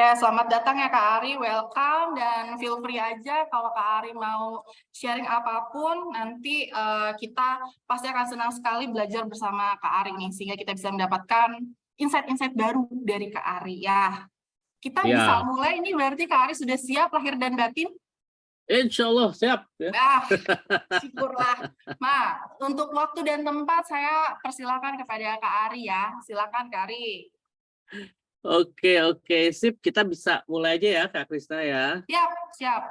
Ya, selamat datang ya Kak Ari, welcome dan feel free aja kalau Kak Ari mau sharing apapun, nanti kita pasti akan senang sekali belajar bersama Kak Ari nih, sehingga kita bisa mendapatkan insight-insight baru dari Kak Ari ya. Kita bisa Ya, mulai ini berarti Kak Ari sudah siap lahir dan batin? insya Allah siap. Ya. Nah, syukurlah. Nah, untuk waktu dan tempat saya persilakan kepada Kak Ari ya. Silakan Kak Ari. Oke, sip. Kita bisa mulai aja ya, Kak Krisna ya. Siap, siap.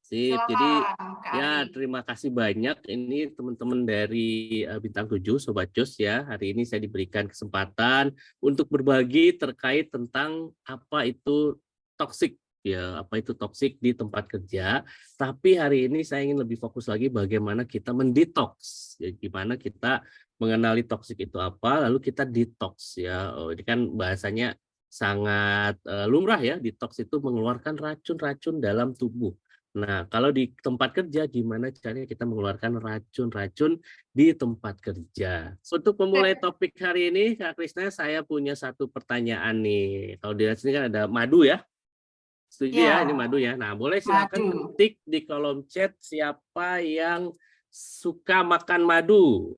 Sip. Jadi Silakan Kak Ari. ya terima kasih banyak. Ini teman-teman dari Bintang 7, Sobat Jos ya. Hari ini saya diberikan kesempatan untuk berbagi terkait tentang apa itu toksik. Ya, apa itu toksik di tempat kerja. Tapi hari ini saya ingin lebih fokus lagi bagaimana kita mendetoks. Ya, gimana kita mengenali toksik itu apa, lalu kita detox ya. Oh, ini kan bahasanya sangat lumrah ya. Detox itu mengeluarkan racun-racun dalam tubuh. Nah, kalau di tempat kerja, gimana caranya kita mengeluarkan racun-racun di tempat kerja? Untuk memulai topik hari ini, Kak Krisna, saya punya satu pertanyaan nih. Kalau di sini kan ada madu ya. Setuju ya, ini Ya, madu ya. Nah, boleh silakan maju. ketik di kolom chat siapa yang suka makan madu.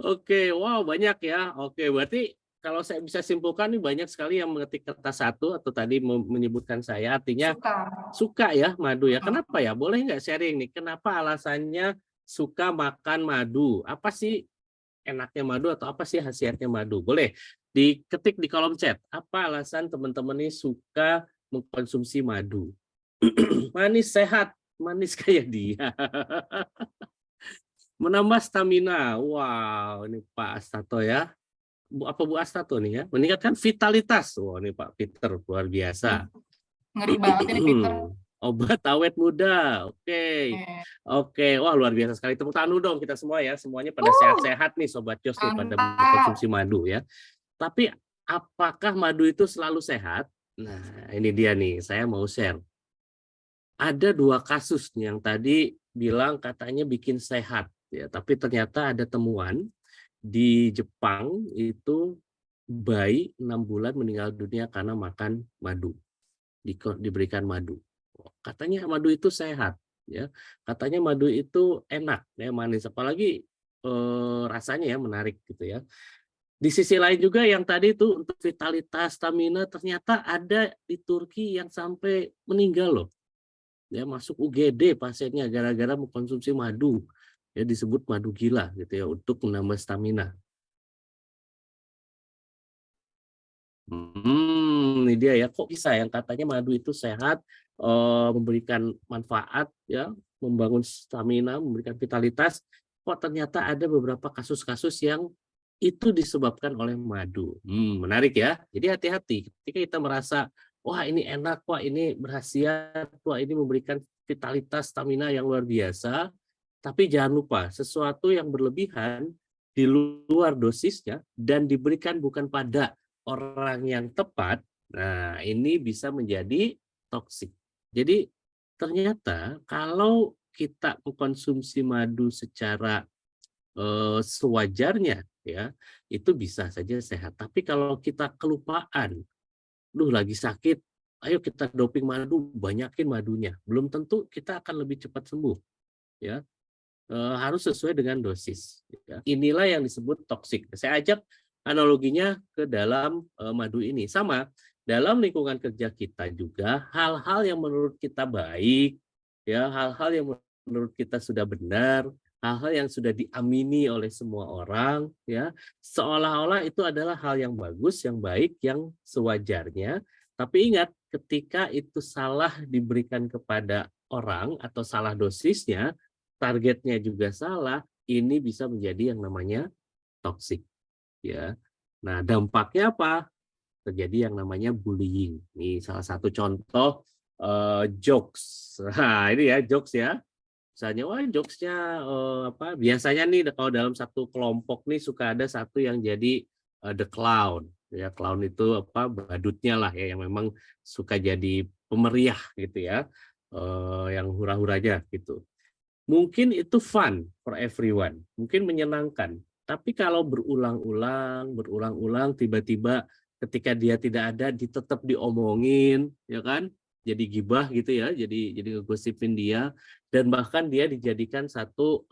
Oke, wow banyak ya. Oke, berarti kalau saya bisa simpulkan nih banyak sekali yang mengetik kata satu atau tadi menyebutkan saya, artinya Suka. suka ya madu ya. Mm. Kenapa ya? Boleh nggak sharing nih? Kenapa alasannya suka makan madu? Apa sih enaknya madu atau apa sih khasiatnya madu? Boleh diketik di kolom chat. Apa alasan teman-teman ini suka mengkonsumsi madu? Manis sehat, manis kayak dia. Menambah stamina. Wow, ini Pak Astato ya. Bu Astato nih ya. Meningkatkan vitalitas. Wah, ini Pak Peter luar biasa. Ngeri banget ini Peter. Obat awet muda. Oke. Eh. Oke. Wah, luar biasa sekali. Tepuk tangan dulu dong kita semua ya. Semuanya pada Uh, sehat-sehat nih Sobat Jos nih pada Mantap. mengkonsumsi madu ya. Tapi apakah madu itu selalu sehat? Nah, ini dia nih. Saya mau share. Ada dua kasus nih yang tadi bilang katanya bikin sehat ya, tapi ternyata ada temuan di Jepang itu bayi 6 bulan meninggal dunia karena makan madu, diberikan madu. Katanya madu itu sehat ya. Katanya madu itu enak ya, manis apalagi rasanya ya menarik gitu ya. Di sisi lain juga yang tadi itu untuk vitalitas, stamina ternyata ada di Turki yang sampai meninggal loh. Ya masuk UGD pasiennya gara-gara mengkonsumsi madu. Ya disebut madu gila gitu ya untuk menambah stamina. Ini dia ya, kok bisa yang katanya madu itu sehat, memberikan manfaat ya, membangun stamina, memberikan vitalitas, kok ternyata ada beberapa kasus-kasus yang itu disebabkan oleh madu. Menarik ya. Jadi hati-hati ketika kita merasa, wah ini enak, wah ini berkhasiat, wah ini memberikan vitalitas, stamina yang luar biasa, tapi jangan lupa sesuatu yang berlebihan di luar dosisnya dan diberikan bukan pada orang yang tepat, nah ini bisa menjadi toksik. Jadi ternyata kalau kita mengkonsumsi madu secara sewajarnya ya, itu bisa saja sehat. Tapi kalau kita kelupaan, lagi sakit, ayo kita doping madu, banyakin madunya. Belum tentu kita akan lebih cepat sembuh ya. Harus sesuai dengan dosis. Ya. Inilah yang disebut toksik. Saya ajak analoginya ke dalam madu ini. Sama, dalam lingkungan kerja kita juga, hal-hal yang menurut kita baik, ya, hal-hal yang menurut kita sudah benar, hal-hal yang sudah diamini oleh semua orang, ya, seolah-olah itu adalah hal yang bagus, yang baik, yang sewajarnya. Tapi ingat, ketika itu salah diberikan kepada orang atau salah dosisnya, targetnya juga salah, ini bisa menjadi yang namanya toksik ya. Nah, dampaknya apa? Terjadi yang namanya bullying. Ini salah satu contoh jokes. Nah, ini ya jokes ya. Misalnya, wah jokesnya apa? Biasanya nih kalau dalam satu kelompok nih suka ada satu yang jadi the clown. Ya, clown itu apa? Badutnya lah ya yang memang suka jadi pemeriah gitu ya. Yang hura-huranya gitu. Mungkin itu fun for everyone, mungkin menyenangkan. Tapi kalau berulang-ulang tiba-tiba ketika dia tidak ada tetap diomongin, ya kan? Jadi gibah gitu ya, jadi ngegosipin dia, dan bahkan dia dijadikan satu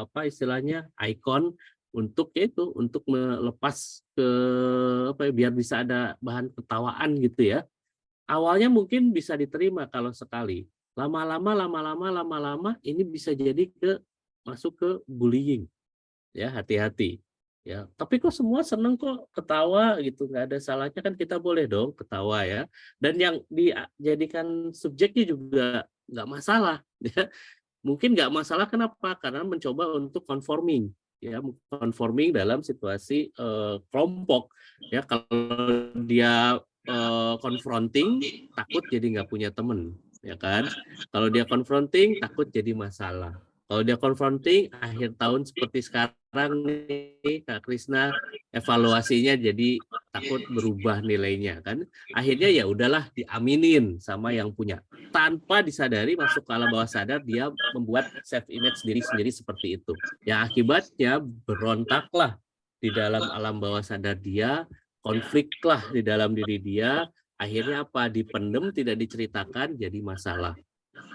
apa istilahnya ikon untuk itu, untuk melepas ke apa ya, biar bisa ada bahan ketawaan gitu ya. Awalnya mungkin bisa diterima kalau sekali, lama-lama ini bisa jadi masuk ke bullying, ya hati-hati. Ya, tapi kok semua seneng kok ketawa gitu, nggak ada salahnya kan, kita boleh dong ketawa ya. Dan yang dijadikan subjeknya juga nggak masalah. Ya. Mungkin nggak masalah kenapa? Karena mencoba untuk conforming, ya conforming dalam situasi kelompok. Ya kalau dia confronting, takut jadi nggak punya temen, ya kan? Kalau dia confronting, takut jadi masalah. Kalau dia confronting, akhir tahun seperti sekarang nih, Kak Krisna, evaluasinya jadi takut berubah nilainya kan. Akhirnya ya udahlah diaminin sama yang punya. Tanpa disadari masuk ke alam bawah sadar, dia membuat self image diri sendiri seperti itu. Ya akibatnya berontaklah di dalam alam bawah sadar dia, konfliklah di dalam diri dia, akhirnya apa? Dipendem, tidak diceritakan, jadi masalah.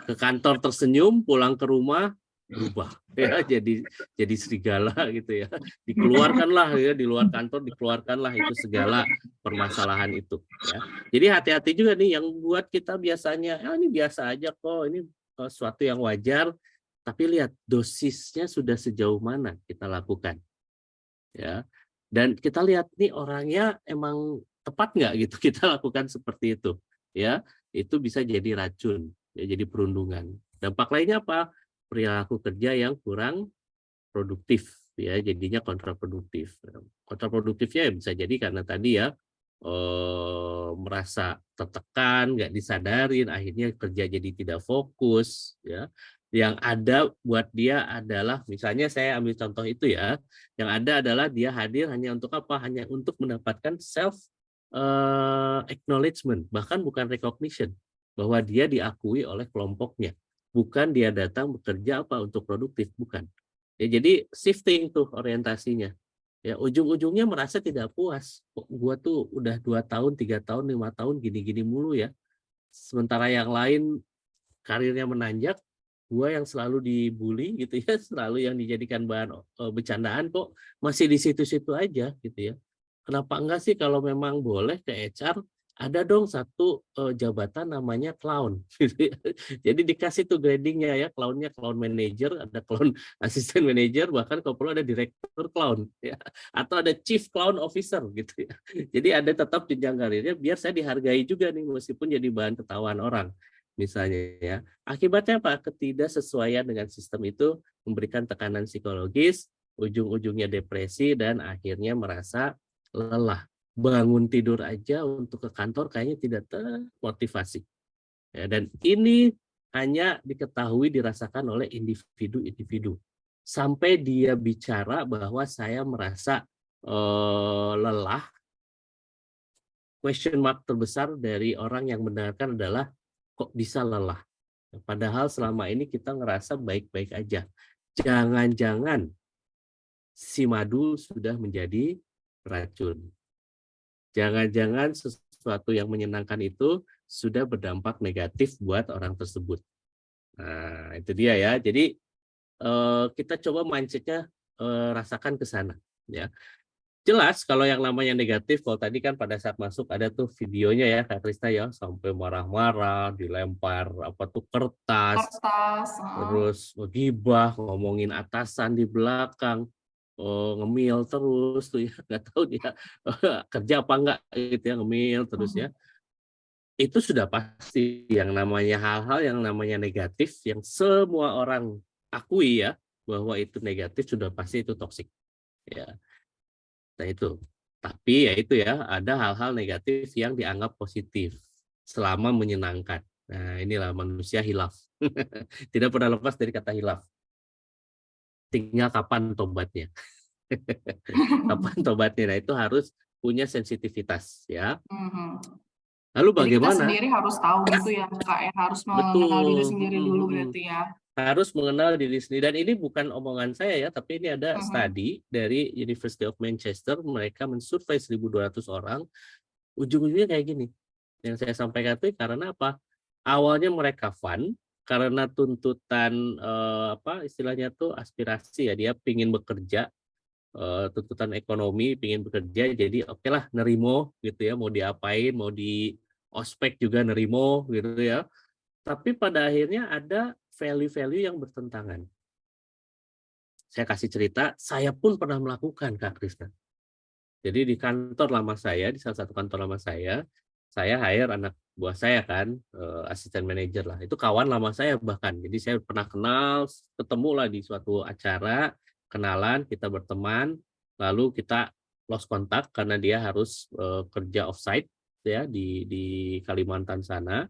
Ke kantor tersenyum, pulang ke rumah berubah ya, jadi serigala gitu ya. Dikeluarkanlah ya, di luar kantor dikeluarkanlah itu segala permasalahan itu ya. Jadi hati-hati juga nih yang buat kita biasanya ini biasa aja kok, ini sesuatu yang wajar, tapi lihat dosisnya sudah sejauh mana kita lakukan ya. Dan kita lihat nih orangnya emang tepat nggak gitu kita lakukan seperti itu ya. Itu bisa jadi racun ya, jadi perundungan. Dampak lainnya apa? Perilaku kerja yang kurang produktif ya, jadinya kontraproduktif. Kontraproduktifnya ya bisa jadi karena tadi ya merasa tertekan, nggak disadarin, akhirnya kerja jadi tidak fokus ya. Yang ada buat dia adalah, misalnya saya ambil contoh itu ya, yang ada adalah dia hadir hanya untuk apa? Hanya untuk mendapatkan self acknowledgement, bahkan bukan recognition, bahwa dia diakui oleh kelompoknya. Bukan dia datang bekerja apa untuk produktif, bukan. Ya, jadi shifting tuh orientasinya. Ya, ujung-ujungnya merasa tidak puas. Kok gua tuh udah 2 tahun, 3 tahun, 5 tahun gini-gini mulu ya. Sementara yang lain karirnya menanjak, gua yang selalu dibully gitu ya, selalu yang dijadikan bahan bercandaan kok masih di situ-situ aja gitu ya. Kenapa enggak sih kalau memang boleh ke HR ada dong satu jabatan namanya clown gitu ya. Jadi dikasih tuh gradingnya ya, clownnya clown manager, ada clown assistant manager, bahkan kalau perlu ada direktur clown ya, atau ada chief clown officer gitu ya. Jadi ada tetap jenjang karirnya biar saya dihargai juga nih meskipun jadi bahan ketawaan orang misalnya ya. Akibatnya apa? Ketidaksesuaian dengan sistem itu memberikan tekanan psikologis, ujung-ujungnya depresi dan akhirnya merasa lelah. Bangun tidur aja untuk ke kantor kayaknya tidak termotivasi. Ya, dan ini hanya diketahui dirasakan oleh individu-individu. Sampai dia bicara bahwa saya merasa lelah, question mark terbesar dari orang yang mendengarkan adalah kok bisa lelah. Padahal selama ini kita ngerasa baik-baik aja. Jangan-jangan si madu sudah menjadi racun. Jangan-jangan sesuatu yang menyenangkan itu sudah berdampak negatif buat orang tersebut. Nah, itu dia ya. Jadi kita coba mindset-nya rasakan ke sana. Ya. Jelas kalau yang namanya negatif, kalau tadi kan pada saat masuk ada tuh videonya ya Kak Krista ya, sampai marah-marah, dilempar apa tuh kertas, Kertas. terus gibah, ngomongin atasan di belakang, ngemil terus tuh ya, nggak tahu dia kerja apa enggak gitu ya, ngemil terus ya. Itu sudah pasti yang namanya hal-hal yang namanya negatif, yang semua orang akui ya, bahwa itu negatif sudah pasti itu toksik. Ya. Nah itu. Tapi ya itu ya, ada hal-hal negatif yang dianggap positif selama menyenangkan. Nah inilah manusia hilaf. Tidak pernah lepas dari kata hilaf. Tinggal kapan tobatnya. Kapan tobatnya. Nah itu harus punya sensitivitas ya. Lalu Jadi kita bagaimana? sendiri harus tahu gitu ya, Kak, ya harus mengenal diri Betul. sendiri dulu berarti ya. Harus mengenal diri sendiri. Dan ini bukan omongan saya ya, tapi ini ada Mhm. studi dari University of Manchester. Mereka mensurvei 1.200 orang. ujung-ujungnya kayak gini. Yang saya sampaikan itu karena apa? Awalnya mereka fun karena tuntutan apa istilahnya tuh aspirasi ya, dia pingin bekerja, tuntutan ekonomi, pingin bekerja, jadi oke lah nerimo gitu ya, mau diapain, mau di ospek juga nerimo gitu ya. Tapi pada akhirnya ada value-value yang bertentangan. Saya kasih cerita, saya pun pernah melakukan Kak Krisna. Jadi di kantor lama saya, di salah satu kantor lama saya hire anak buah saya kan, asisten manajer lah. Itu kawan lama saya bahkan. Jadi saya pernah kenal, ketemu lah di suatu acara, kenalan, kita berteman, lalu kita lost kontak karena dia harus kerja offsite ya di Kalimantan sana.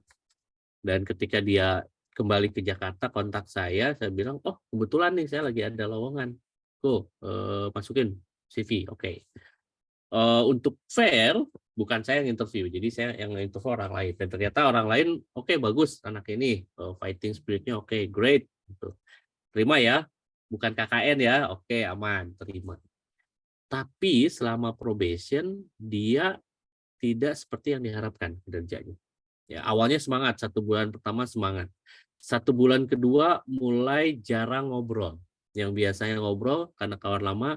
Dan ketika dia kembali ke Jakarta kontak saya bilang, oh kebetulan nih saya lagi ada lowongan. Tuh, masukin CV, oke. Untuk fair, bukan saya yang interview, jadi saya yang interview orang lain. Dan ternyata orang lain, oke bagus anak ini, fighting spiritnya oke, great. Gitu. Terima ya, bukan KKN ya, oke aman, terima. Tapi selama probation, dia tidak seperti yang diharapkan kinerjanya. Ya, awalnya semangat, 1 bulan pertama semangat. 1 bulan kedua mulai jarang ngobrol. Yang biasanya ngobrol karena kawan lama,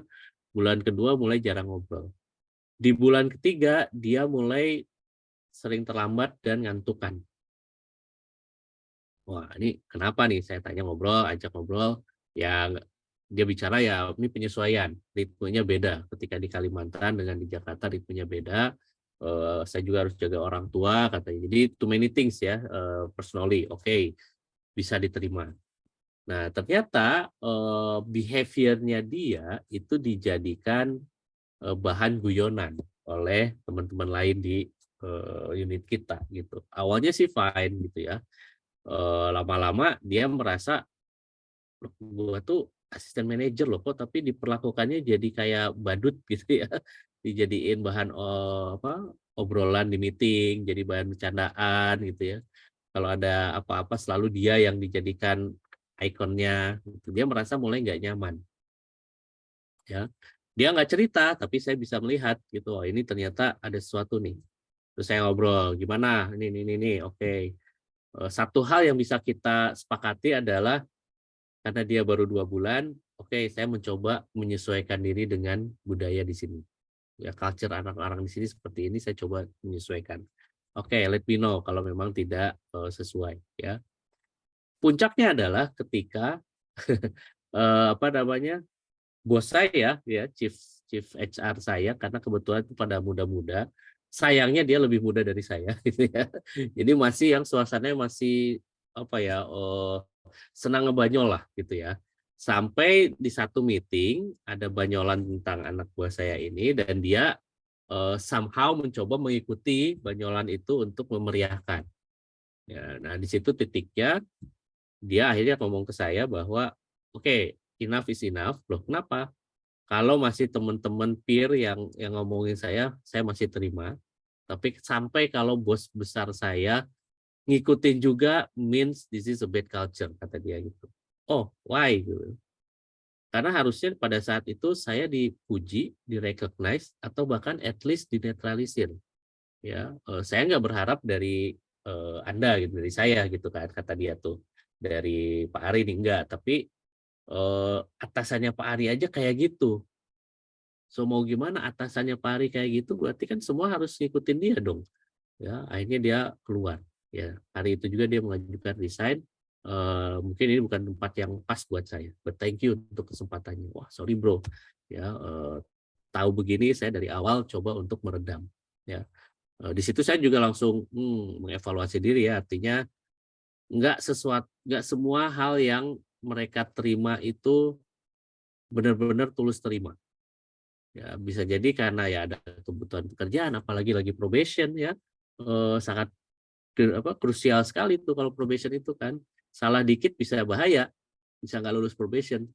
bulan kedua mulai jarang ngobrol. Di bulan ketiga dia mulai sering terlambat dan ngantukan. Wah ini kenapa nih? Saya tanya ngobrol, ajak ngobrol, ya dia bicara ya ini penyesuaian, ritmenya beda. Ketika di Kalimantan dengan di Jakarta ritmenya beda. Saya juga harus jaga orang tua katanya. Jadi too many things ya, personally, oke, bisa diterima. Nah ternyata behavior-nya dia itu dijadikan bahan guyonan oleh teman-teman lain di unit kita gitu. Awalnya sih fine gitu ya. Lama-lama dia merasa gua tuh asisten manajer loh kok tapi diperlakukannya jadi kayak badut gitu ya. Dijadiin bahan apa obrolan di meeting, jadi bahan bercandaan gitu ya. Kalau ada apa-apa selalu dia yang dijadikan ikonnya. Gitu. Dia merasa mulai nggak nyaman. Ya, dia nggak cerita tapi saya bisa melihat gitu, oh ini ternyata ada sesuatu nih. Terus saya ngobrol gimana ini oke. Satu hal yang bisa kita sepakati adalah karena dia baru 2 bulan, oke saya mencoba menyesuaikan diri dengan budaya di sini ya, culture anak-anak di sini seperti ini, saya coba menyesuaikan. Oke, let me know kalau memang tidak sesuai ya. Puncaknya adalah ketika apa namanya, bos saya ya, chief chief HR saya karena kebetulan itu pada muda-muda, sayangnya dia lebih muda dari saya gitu ya. Jadi masih yang suasananya masih apa ya, senang ngebanyol lah gitu ya. Sampai di satu meeting ada banyolan tentang anak buah saya ini dan dia somehow mencoba mengikuti banyolan itu untuk memeriahkan. Ya, nah di situ titiknya dia akhirnya ngomong ke saya bahwa oke, enough is enough. Loh, kenapa? Kalau masih teman-teman peer yang ngomongin saya masih terima. Tapi sampai kalau bos besar saya ngikutin juga means this is a bad culture kata dia gitu. Oh, why? Gitu. Karena harusnya pada saat itu saya dipuji, direcognize atau bahkan at least dinetralisir. Ya, saya nggak berharap dari Anda gitu, dari saya gitu kan kata dia tuh. Dari Pak Ari nih enggak, tapi atasannya Pak Ari aja kayak gitu. So mau gimana atasannya Pak Ari kayak gitu berarti kan semua harus ngikutin dia dong. Ya, akhirnya dia keluar. Ya, hari itu juga dia mengajukan resign. Mungkin ini bukan tempat yang pas buat saya. But thank you untuk kesempatannya. Wah, sorry bro. Ya, tahu begini saya dari awal coba untuk meredam. Ya, di situ saya juga langsung mengevaluasi diri ya. Artinya nggak semua hal yang mereka terima itu benar-benar tulus terima. Ya, bisa jadi karena ya ada kebutuhan pekerjaan, apalagi lagi probation ya, sangat krusial sekali tuh kalau probation itu kan. Salah dikit bisa bahaya, bisa nggak lulus probation.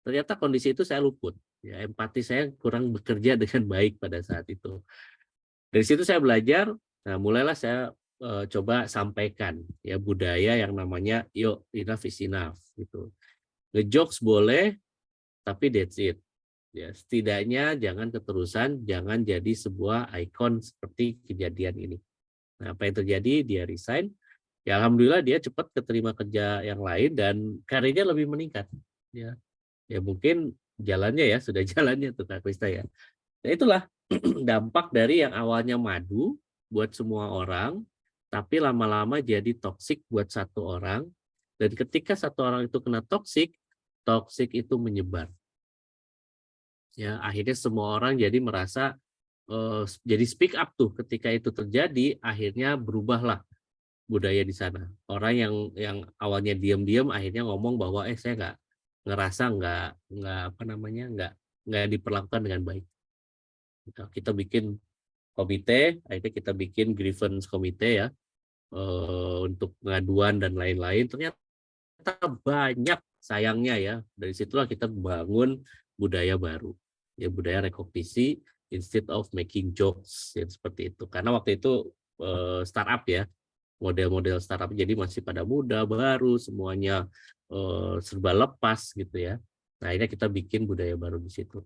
Ternyata kondisi itu saya luput. Ya, empati saya kurang bekerja dengan baik pada saat itu. Dari situ saya belajar, nah mulailah saya coba sampaikan ya budaya yang namanya yuk enough is enough gitu. Ngejokes boleh, tapi that's it. Ya, setidaknya jangan keterusan, jangan jadi sebuah ikon seperti kejadian ini. Nah, apa yang terjadi? Dia resign. Ya, alhamdulillah dia cepat keterima kerja yang lain dan karirnya lebih meningkat. Ya, ya mungkin jalannya ya sudah jalannya tuh Kak Krista ya. Nah, itulah dampak dari yang awalnya madu buat semua orang, tapi lama-lama jadi toksik buat satu orang. Dan ketika satu orang itu kena toksik, toksik itu menyebar. Ya, akhirnya semua orang jadi merasa jadi speak up tuh ketika itu terjadi, akhirnya berubahlah budaya di sana. Orang yang awalnya diam-diam akhirnya ngomong bahwa saya ngerasa nggak apa namanya nggak diperlakukan dengan baik. Kita bikin komite, akhirnya kita bikin grievance komite ya untuk pengaduan dan lain-lain. Ternyata banyak sayangnya ya. Dari situlah kita bangun budaya baru, ya budaya rekognisi instead of making jokes ya, seperti itu. Karena waktu itu startup ya, model-model startup jadi masih pada muda, baru, semuanya serba lepas gitu ya. Nah, akhirnya kita bikin budaya baru di situ.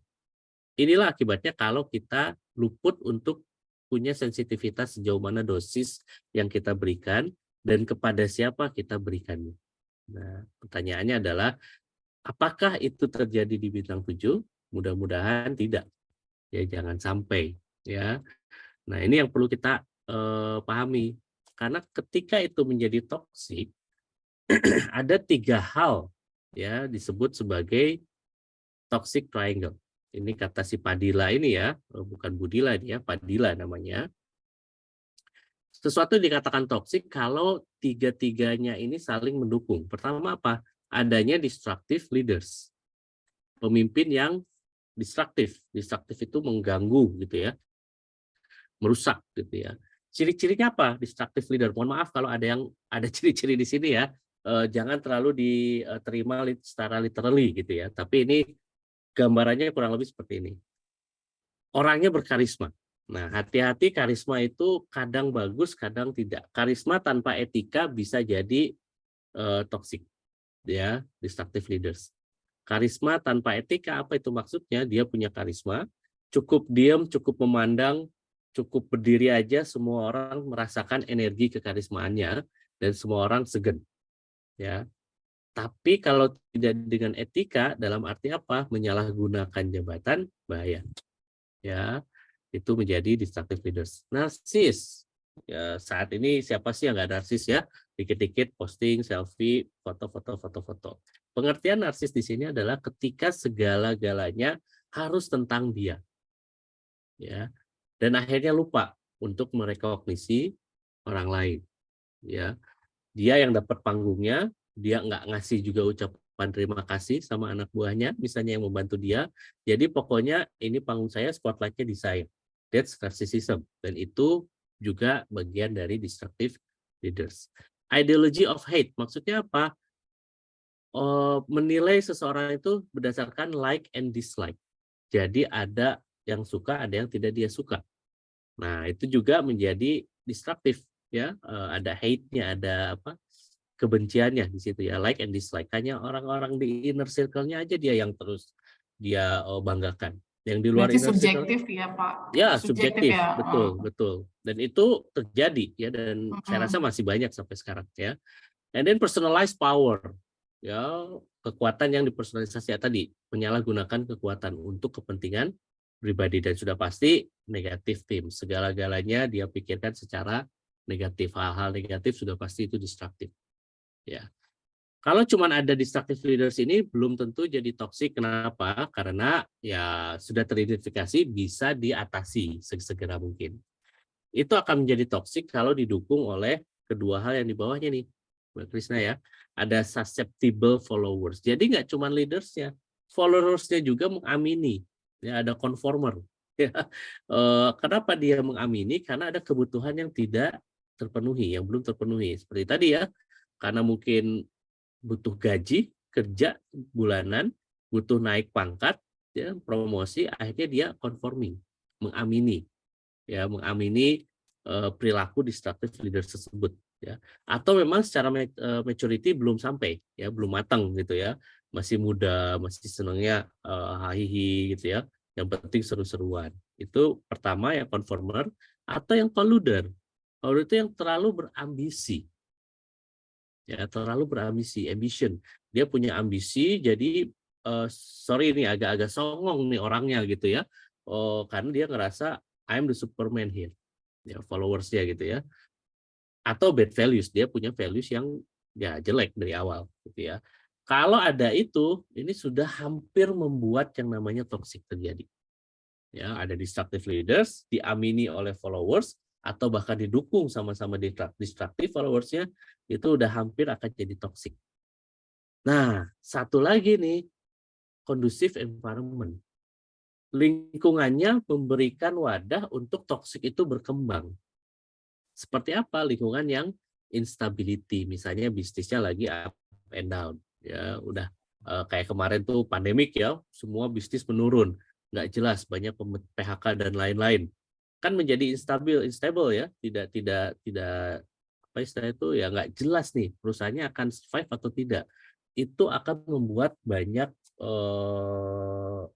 Inilah akibatnya kalau kita luput untuk punya sensitivitas sejauh mana dosis yang kita berikan dan kepada siapa kita berikannya. Nah, pertanyaannya adalah apakah itu terjadi di bintang 7? Mudah-mudahan tidak. Ya, jangan sampai ya. Nah, ini yang perlu kita pahami. Karena ketika itu menjadi toksik, ada 3 hal ya disebut sebagai toxic triangle. Ini kata si Padilla ini ya, bukan Budila dia, Padilla namanya. Sesuatu yang dikatakan toksik kalau tiga-tiganya ini saling mendukung. Pertama apa? Adanya destructive leaders. Pemimpin yang destruktif. Destruktif itu mengganggu gitu ya, merusak gitu ya. Ciri-cirinya apa? Destructive leader. Mohon maaf kalau ada ciri-ciri di sini ya. Jangan terlalu diterima secara literally gitu ya. Tapi ini gambarannya kurang lebih seperti ini. Orangnya berkarisma. Nah, hati-hati, karisma itu kadang bagus, kadang tidak. Karisma tanpa etika bisa jadi toxic, ya, destructive leaders. Karisma tanpa etika, apa itu maksudnya? Dia punya karisma, cukup diam, cukup memandang, cukup berdiri aja, semua orang merasakan energi kekarismaannya dan semua orang segan, ya. Tapi kalau tidak dengan etika, dalam arti apa? Menyalahgunakan jabatan, bahaya. Ya, itu menjadi destructive leaders. Narsis, ya, saat ini siapa sih yang nggak narsis ya? Dikit-dikit posting selfie, foto. Pengertian narsis di sini adalah ketika segala-galanya harus tentang dia, ya, dan akhirnya lupa untuk merekognisi orang lain, ya. Dia yang dapat panggungnya, dia nggak ngasih juga ucapan terima kasih sama anak buahnya, misalnya yang membantu dia. Jadi pokoknya ini panggung saya, spotlight-nya di saya. That's narcissism. Dan itu juga bagian dari destructive leaders. Ideology of hate, maksudnya apa? Menilai seseorang itu berdasarkan like and dislike. Jadi ada yang suka, ada yang tidak dia suka. Nah, itu juga menjadi destruktif ya. Ada hate-nya, ada apa? Kebenciannya di situ ya, like and dislike. Hanya orang-orang di inner circle-nya aja dia yang terus dia banggakan. Yang di luar Berarti inner circle subjektif ya, Pak. ya Subjektif subjektif, ya. betul. Dan itu terjadi ya, dan saya rasa masih banyak sampai sekarang ya. And then personalized power. Ya, kekuatan yang dipersonalisasi tadi, menyalahgunakan kekuatan untuk kepentingan pribadi dan sudah pasti negatif tim. Segala-galanya dia pikirkan secara negatif. Hal-hal negatif sudah pasti itu destruktif. Ya. Kalau cuma ada destructive leaders ini belum tentu jadi toksik. Kenapa? Karena ya sudah teridentifikasi, bisa diatasi segera mungkin. Itu akan menjadi toksik kalau didukung oleh kedua hal yang di bawahnya nih, Mbak Krisna ya. Ada susceptible followers. Jadi nggak cuma leadersnya, followersnya juga mengamini. Ya, ada conformer. Ya. Kenapa dia mengamini? Karena ada kebutuhan yang tidak terpenuhi, yang belum terpenuhi. Seperti tadi ya, karena mungkin butuh gaji, kerja bulanan, butuh naik pangkat, ya, promosi, akhirnya dia conforming, mengamini. Ya, mengamini perilaku destructive leaders tersebut ya, atau memang secara maturity belum sampai ya, belum matang gitu ya, masih muda, masih senangnya hahihi gitu ya. Yang penting seru-seruan. Itu pertama yang conformer atau yang colluder. Colluder itu yang terlalu berambisi. Ya, terlalu berambisi, ambition. Dia punya ambisi, jadi sorry ini agak-agak songong nih orangnya gitu ya. Karena dia ngerasa I'm the Superman here. Ya, followersnya gitu ya. Atau bad values, dia punya values yang ya jelek dari awal gitu ya. Kalau ada itu, ini sudah hampir membuat yang namanya toxic terjadi. Ya, ada destructive leaders diamini oleh followers atau bahkan didukung sama-sama destructive followersnya, itu udah hampir akan jadi toxic. Nah, satu lagi nih, conducive environment. Lingkungannya memberikan wadah untuk toxic itu berkembang. Seperti apa? Lingkungan yang instability, misalnya bisnisnya lagi up and down, ya udah kayak kemarin tuh pandemik ya, semua bisnis menurun, nggak jelas, banyak PHK dan lain-lain, kan menjadi unstable ya, tidak apa istilah itu ya, nggak jelas nih perusahaannya akan survive atau tidak. Itu akan membuat banyak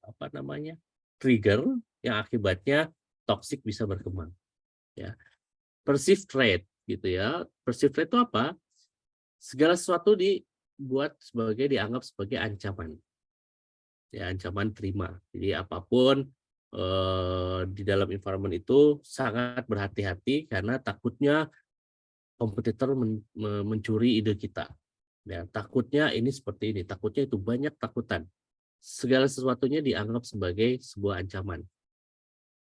apa namanya trigger yang akibatnya toxic bisa berkembang ya. Perceived threat gitu ya. Perceived threat itu apa? Segala sesuatu dianggap sebagai ancaman. Ya, ancaman terima. Jadi apapun di dalam environment itu sangat berhati-hati karena takutnya kompetitor mencuri ide kita. Ya, takutnya ini seperti ini, takutnya itu, banyak takutan. Segala sesuatunya dianggap sebagai sebuah ancaman.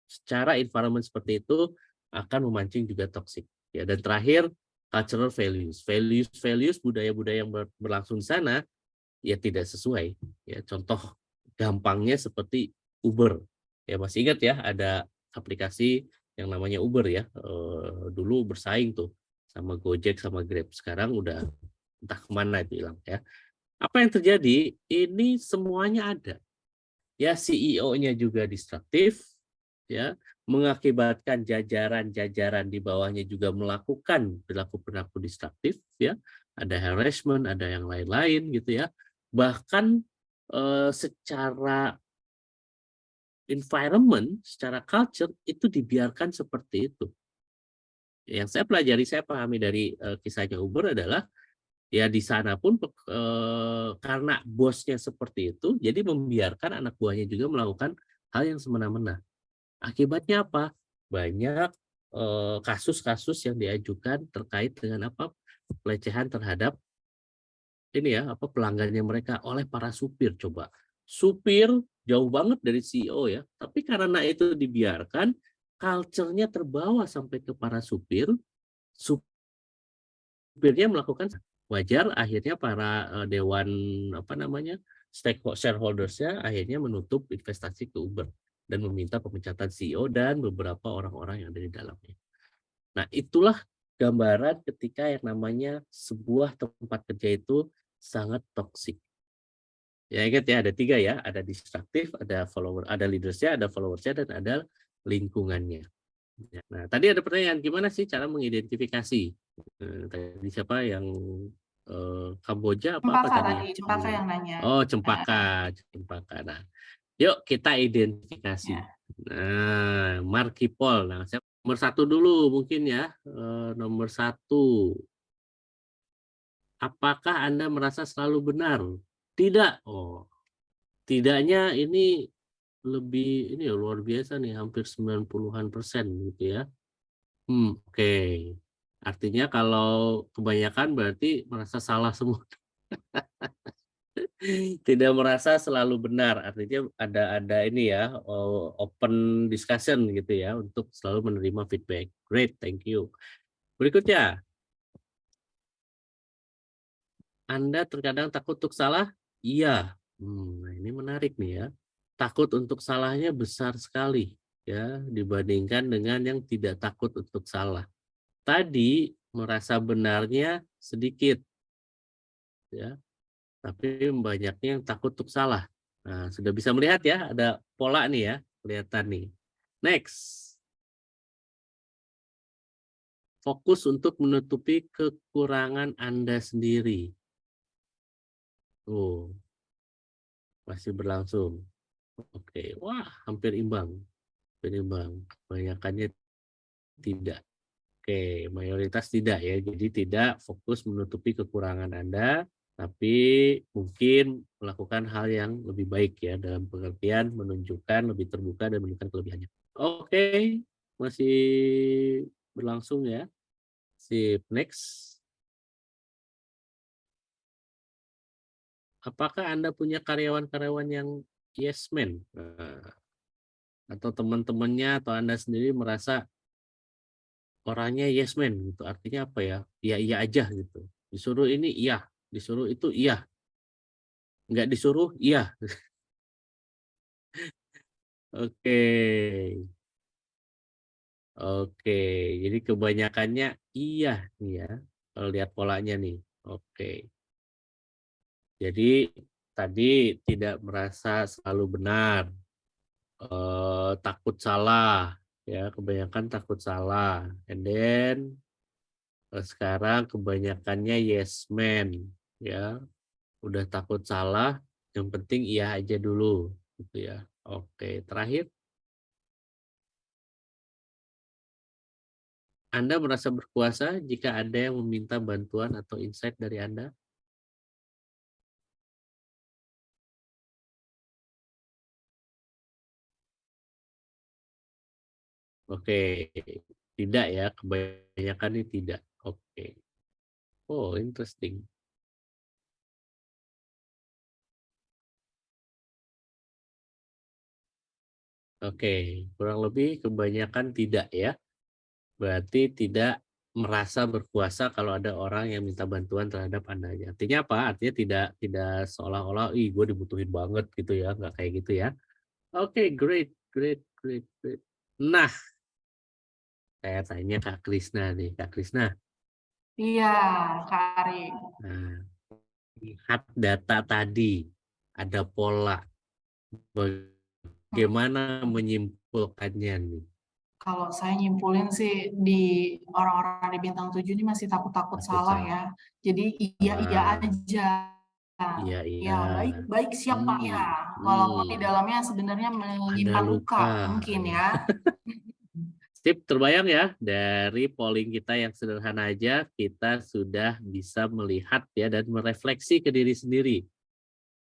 Secara environment seperti itu akan memancing juga toxic. Ya, dan terakhir cultural values. Values budaya-budaya yang berlangsung di sana ya tidak sesuai. Ya, contoh gampangnya seperti Uber. Ya, masih ingat ya, ada aplikasi yang namanya Uber ya. Dulu bersaing tuh sama Gojek sama Grab. Sekarang udah entah kemana itu hilang ya. Apa yang terjadi? Ini semuanya ada. Ya, CEO-nya juga destruktif, ya, mengakibatkan jajaran-jajaran di bawahnya juga melakukan perilaku-perilaku destruktif, ya, ada harassment, ada yang lain-lain gitu ya. Bahkan secara environment, secara culture itu dibiarkan seperti itu. Yang saya pelajari, saya pahami dari kisahnya Uber adalah ya di sana pun karena bosnya seperti itu, jadi membiarkan anak buahnya juga melakukan hal yang semena-mena. Akibatnya apa? Banyak kasus-kasus yang diajukan terkait dengan apa? Pelecehan terhadap ini ya, apa pelanggannya mereka oleh para supir. Coba. Supir jauh banget dari CEO ya, tapi karena itu dibiarkan, culture-nya terbawa sampai ke para supir, supirnya melakukan wajar, akhirnya para dewan apa namanya shareholders-nya akhirnya menutup investasi ke Uber dan meminta pemecatan CEO dan beberapa orang-orang yang ada di dalamnya. Nah, itulah gambaran ketika yang namanya sebuah tempat kerja itu sangat toksik. Ya, ingat ya, ada 3 ya, ada destruktif, ada follower, ada leadersnya, ada followersnya, dan ada lingkungannya. Nah, tadi ada pertanyaan, gimana sih cara mengidentifikasi? Tadi siapa yang Kamboja apa Cempaka tadi? tadi, Cempaka yang nanya. Oh, Nah, Cempaka. Nah, yuk kita identifikasi. ya. Nah, Markipol. Nah, saya nomor 1 dulu mungkin ya. Nomor 1. Apakah Anda merasa selalu benar? Tidak. Oh, tidaknya ini lebih ini ya, luar biasa nih, hampir 90-an% gitu ya. Oke. Artinya kalau kebanyakan berarti merasa salah semua. Tidak merasa selalu benar. Artinya ada ini ya, open discussion gitu ya untuk selalu menerima feedback. Great, thank you. Berikutnya, Anda terkadang takut untuk salah? Iya. Nah ini menarik nih ya. Takut untuk salahnya besar sekali ya dibandingkan dengan yang tidak takut untuk salah. Tadi merasa benarnya sedikit ya, tapi banyaknya yang takut untuk salah. Nah, sudah bisa melihat ya, ada pola nih ya, kelihatan nih. Next, fokus untuk menutupi kekurangan Anda sendiri. Tuh. Masih berlangsung. Oke, wah hampir imbang. Hampir imbang. Kebanyakannya tidak. Oke, mayoritas tidak ya. Jadi tidak fokus menutupi kekurangan Anda, tapi mungkin melakukan hal yang lebih baik ya dalam pengertian menunjukkan lebih terbuka dan menunjukkan kelebihannya. Oke, masih berlangsung ya. Sip, next. Apakah Anda punya karyawan-karyawan yang yes man? Atau teman-temannya atau Anda sendiri merasa orangnya yes man gitu. Artinya apa ya? Iya iya aja gitu. Disuruh ini iya, disuruh itu iya, nggak disuruh iya. Oke. Oke. Jadi kebanyakannya iya nih ya. Kalau lihat polanya nih. Oke. Jadi tadi tidak merasa selalu benar, takut salah ya, kebanyakan takut salah. And then sekarang kebanyakannya yes man ya. Udah takut salah, yang penting iya aja dulu gitu ya. Oke, terakhir, Anda merasa berkuasa jika ada yang meminta bantuan atau insight dari Anda? Oke, tidak ya, kebanyakan ini tidak. Oke. Oh, interesting. Oke, kurang lebih kebanyakan tidak ya. Berarti tidak merasa berkuasa kalau ada orang yang minta bantuan terhadap Anda. Artinya apa? Artinya tidak seolah-olah, ih gue dibutuhin banget gitu ya, nggak kayak gitu ya. Oke, great, great, great, great. Nah, saya tanya Kak Krisna nih, Kak Krisna. Iya, Kak Ari. Nah, lihat data tadi, ada pola. Bagaimana menyimpulkannya nih? Kalau saya nyimpulin sih di orang-orang di bintang 7 ini masih takut-takut Takut salah ya. Jadi iya-iya salah. aja. Iya, iya. Ya, baik-baik siap Pak ya. Hmm, Walaupun di hmm. dalamnya sebenarnya Ada menyimpan luka luka. mungkin Ya. ya. Sip, terbayang ya dari polling kita yang sederhana aja kita sudah bisa melihat ya dan merefleksi ke diri sendiri.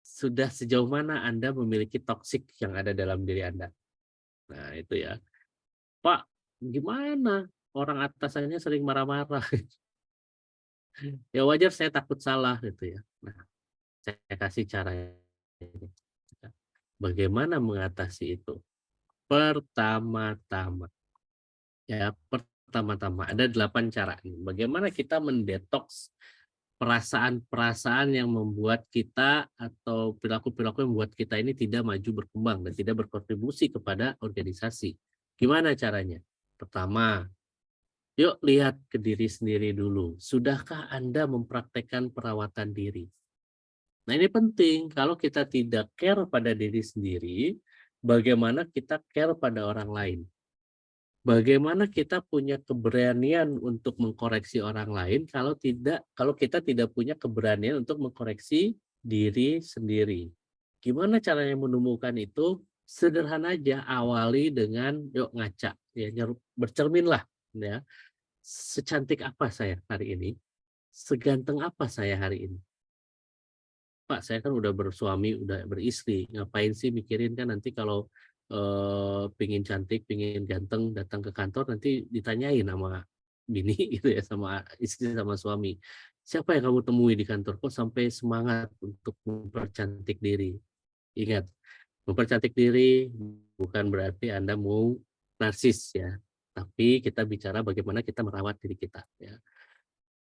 Sudah sejauh mana Anda memiliki toksik yang ada dalam diri Anda? Nah, itu ya. Pak, gimana? Orang atasannya sering marah-marah. Ya wajar saya takut salah gitu ya. Nah, saya kasih cara ini. Bagaimana mengatasi itu? Pertama-tama ya, pertama-tama ada 8 cara nih. Bagaimana kita mendetoks perasaan-perasaan yang membuat kita atau perilaku-perilaku yang membuat kita ini tidak maju berkembang dan tidak berkontribusi kepada organisasi. Gimana caranya? Pertama, yuk lihat ke diri sendiri dulu. Sudahkah Anda mempraktekkan perawatan diri? Nah, ini penting. Kalau kita tidak care pada diri sendiri, bagaimana kita care pada orang lain? Bagaimana kita punya keberanian untuk mengkoreksi orang lain kalau kita tidak punya keberanian untuk mengkoreksi diri sendiri. Gimana caranya menemukan itu? Sederhana aja, awali dengan yuk ngaca ya, bercerminlah ya. Secantik apa saya hari ini? Seganteng apa saya hari ini? Pak, saya kan udah bersuami, udah beristri. Ngapain sih mikirin, kan nanti kalau pingin cantik, pingin ganteng, datang ke kantor nanti ditanyain sama bini gitu ya, sama istri sama suami. Siapa yang kamu temui di kantor kok sampai semangat untuk mempercantik diri? Ingat, mempercantik diri bukan berarti Anda mau narsis ya. Tapi kita bicara bagaimana kita merawat diri kita ya.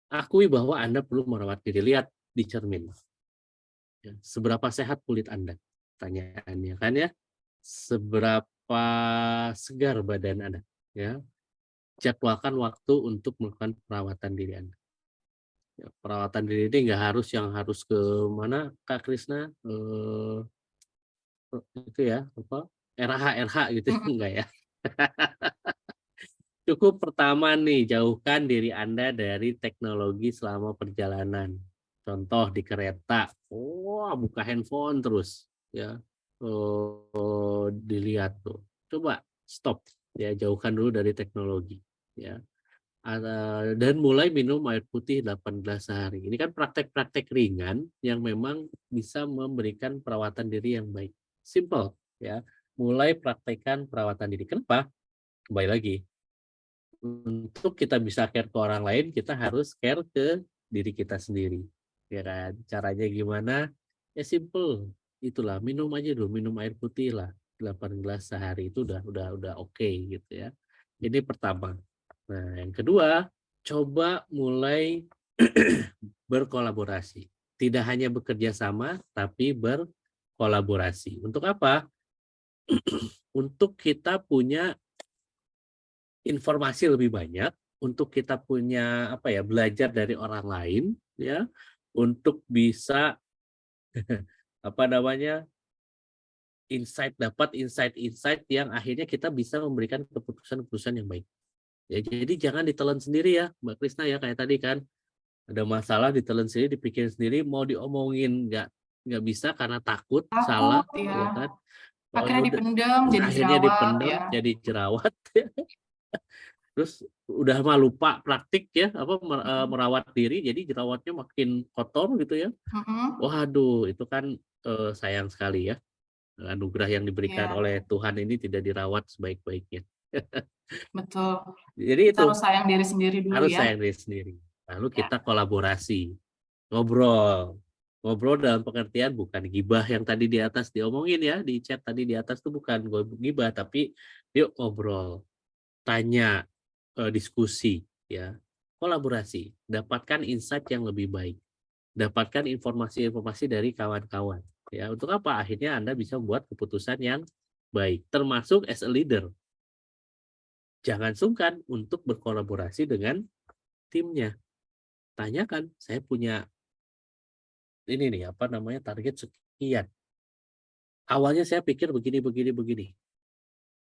Akui bahwa Anda perlu merawat diri. Lihat di cermin. Ya, seberapa sehat kulit Anda? Pertanyaannya kan ya. Seberapa segar badan Anda? Ya, jadwalkan waktu untuk melakukan perawatan diri Anda. Ya, perawatan diri ini nggak harus yang harus ke mana Kak Krisna? Itu ya, apa? RH gitu enggak ya. Cukup pertama nih, jauhkan diri Anda dari teknologi selama perjalanan. Contoh di kereta, buka handphone terus. ya, dilihat tuh. Coba stop, ya, jauhkan dulu dari teknologi, ya. Dan mulai minum air putih 8 gelas sehari. Ini kan praktek-praktek ringan yang memang bisa memberikan perawatan diri yang baik. Simple, ya. Mulai praktekkan perawatan diri. Kenapa? Kembali lagi, untuk kita bisa care ke orang lain, kita harus care ke diri kita sendiri. Ya kan? Caranya gimana? Ya simple. Itulah, minum aja dulu, minum air putih lah. 8 gelas sehari itu udah oke gitu ya. Ini pertama. Nah, yang kedua, coba mulai berkolaborasi. Tidak hanya bekerja sama, tapi berkolaborasi. Untuk apa? Untuk kita punya informasi lebih banyak, untuk kita punya apa ya, belajar dari orang lain, ya, untuk bisa apa namanya, dapat insight-insight yang akhirnya kita bisa memberikan keputusan-keputusan yang baik. Ya, jadi jangan ditelan sendiri ya, Mbak Krisna ya, kayak tadi kan ada masalah ditelan sendiri, dipikir sendiri, mau diomongin nggak bisa karena takut salah, Takut ya, ya kan. Oh, ya akhirnya udah, dipendam jadi akhirnya jerawat dipendam ya. jadi jerawat. Terus udah mah lupa praktik ya, apa merawat diri, jadi jerawatnya makin kotor gitu ya. Mm-mm. Waduh, itu kan sayang sekali ya. Anugerah yang diberikan Ya, oleh Tuhan ini tidak dirawat sebaik-baiknya. betul. Jadi Kita itu harus sayang diri sendiri dulu harus ya. sayang diri sendiri. Lalu Ya, kita kolaborasi, ngobrol. Ngobrol dalam pengertian bukan gibah yang tadi di atas diomongin ya, di chat tadi di atas tuh bukan gibah, tapi yuk ngobrol, tanya, diskusi, ya, kolaborasi, dapatkan insight yang lebih baik, dapatkan informasi-informasi dari kawan-kawan, ya, untuk apa? Akhirnya Anda bisa membuat keputusan yang baik, termasuk as a leader. Jangan sungkan untuk berkolaborasi dengan timnya. Tanyakan, saya punya ini nih, apa namanya, target sekian. Awalnya saya pikir begini, begini, begini.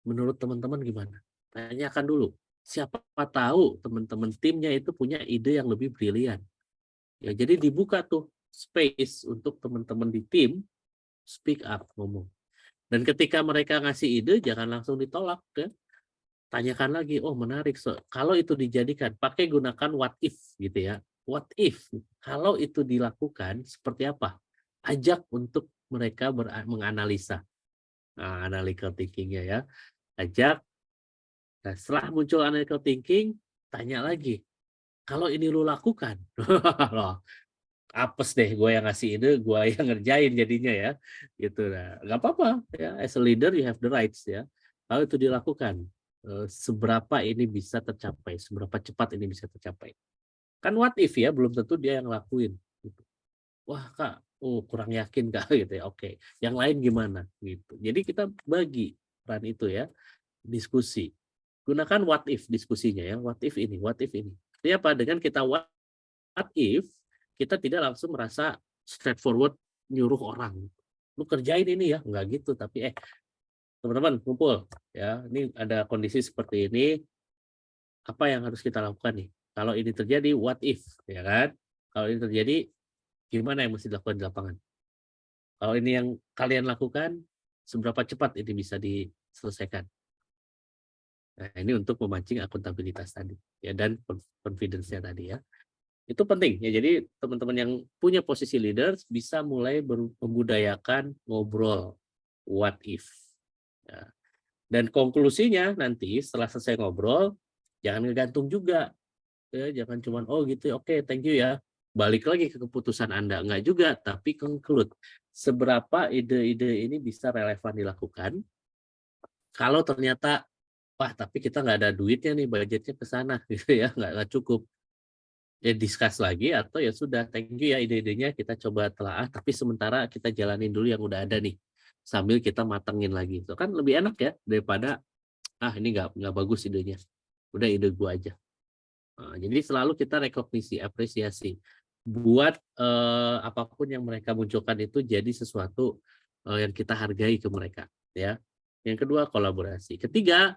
Menurut teman-teman gimana? Tanyakan dulu. Siapa tahu teman-teman timnya itu punya ide yang lebih brilian. Ya, jadi dibuka tuh space untuk teman-teman di tim speak up, ngomong. Dan ketika mereka ngasih ide, jangan langsung ditolak, ya. Tanyakan lagi, oh menarik. So, kalau itu dijadikan, pakai gunakan what if gitu ya. What if? Kalau itu dilakukan, seperti apa? Ajak untuk mereka menganalisa. Nah, analytical thinking-nya ya. Ajak. Nah, setelah muncul analytical thinking, tanya lagi. Kalau ini lu lakukan, loh, apes deh gue yang ngasih ide, gue yang ngerjain jadinya ya, gitu. Nah, nggak apa-apa ya, as a leader you have the rights ya. Kalau itu dilakukan, seberapa ini bisa tercapai, seberapa cepat ini bisa tercapai. Kan what if ya, belum tentu dia yang lakuin. Gitu. Wah kak, oh kurang yakin kak gitu ya. Oke, yang lain gimana gitu. Jadi kita bagi peran itu ya, diskusi. Gunakan what if diskusinya ya, what if ini, what if ini. Artinya apa? Dengan kita what if, kita tidak langsung merasa straightforward nyuruh orang. Lu kerjain ini ya, enggak gitu. Tapi teman-teman kumpul ya, ini ada kondisi seperti ini, apa yang harus kita lakukan nih? Kalau ini terjadi, what if, ya kan? Kalau ini terjadi, gimana yang mesti dilakukan di lapangan? Kalau ini yang kalian lakukan, seberapa cepat ini bisa diselesaikan? Nah, ini untuk memancing akuntabilitas tadi, ya, dan confidence-nya tadi ya. Itu penting ya. Jadi teman-teman yang punya posisi leaders bisa mulai membudayakan ngobrol what if. Ya. Dan konklusinya nanti setelah selesai ngobrol, jangan ngegantung juga. Ya, jangan cuman oh gitu, oke, thank you ya. Balik lagi ke keputusan Anda. Enggak juga, tapi conclude. Seberapa ide-ide ini bisa relevan dilakukan. Kalau ternyata, wah tapi kita nggak ada duitnya nih, budgetnya ke sana gitu ya, nggak cukup. Ya discuss lagi atau ya sudah, thank you ya ide-idenya, kita coba telaah, tapi sementara kita jalanin dulu yang udah ada nih. Sambil kita matengin lagi. Itu kan lebih enak ya daripada ini nggak bagus idenya. Udah ide gua aja. Nah, jadi selalu kita rekognisi, apresiasi. Buat apapun yang mereka munculkan itu jadi sesuatu yang kita hargai ke mereka, ya. Yang kedua, kolaborasi. Ketiga,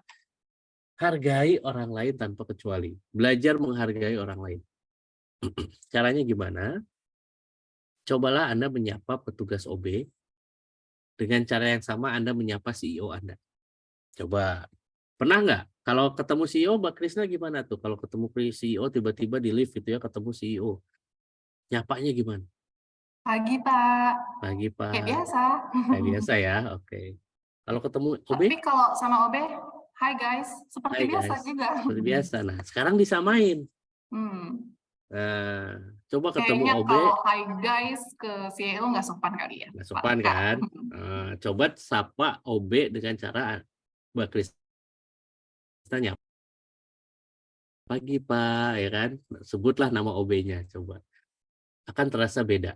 hargai orang lain tanpa kecuali. Belajar menghargai orang lain. Caranya gimana? Cobalah Anda menyapa petugas OB dengan cara yang sama Anda menyapa CEO Anda. Coba. Pernah nggak? Kalau ketemu CEO, Mbak Krisna gimana tuh? Kalau ketemu CEO tiba-tiba di lift gitu ya, ketemu CEO. Nyapanya gimana? Pagi, Pak. Pagi, Kayak Pak. biasa. Kayak biasa ya, oke. Kalau ketemu OB, Tapi kalau sama OB, hai guys, hai seperti biasa guys. juga. Seperti biasa. Nah, sekarang disamain. Hmm. Nah, coba ketemu Kayaknya OB, kalau hi guys ke CEO nggak sopan kali ya, nggak Pak sopan Eka. kan? Coba sapa OB dengan cara Mbak Krisna nyapa. Pagi, Pak, ya kan? Sebutlah nama OB-nya, coba. Akan terasa beda,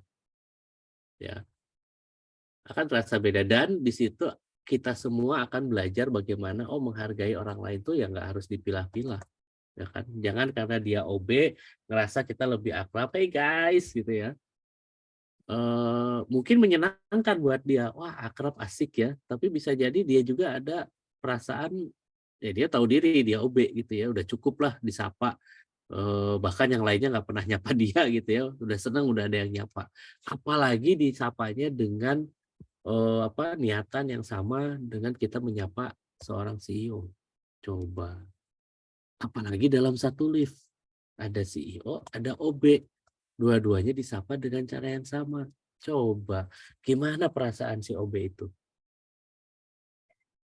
ya. Akan terasa beda. Dan di situ kita semua akan belajar bagaimana, menghargai orang lain tuh ya nggak harus dipilah-pilah. Ya kan? Jangan karena dia OB ngerasa kita lebih akrab, hey guys gitu ya. Mungkin menyenangkan buat dia, wah akrab asik ya, tapi bisa jadi dia juga ada perasaan ya dia tahu diri dia OB gitu ya, udah cukup lah disapa. Bahkan yang lainnya nggak pernah nyapa dia gitu ya, udah senang udah ada yang nyapa. Apalagi disapanya dengan niatan yang sama dengan kita menyapa seorang CEO. Coba. Apalagi dalam satu lift. Ada CEO, ada OB. Dua-duanya disapa dengan cara yang sama. Coba, gimana perasaan si OB itu?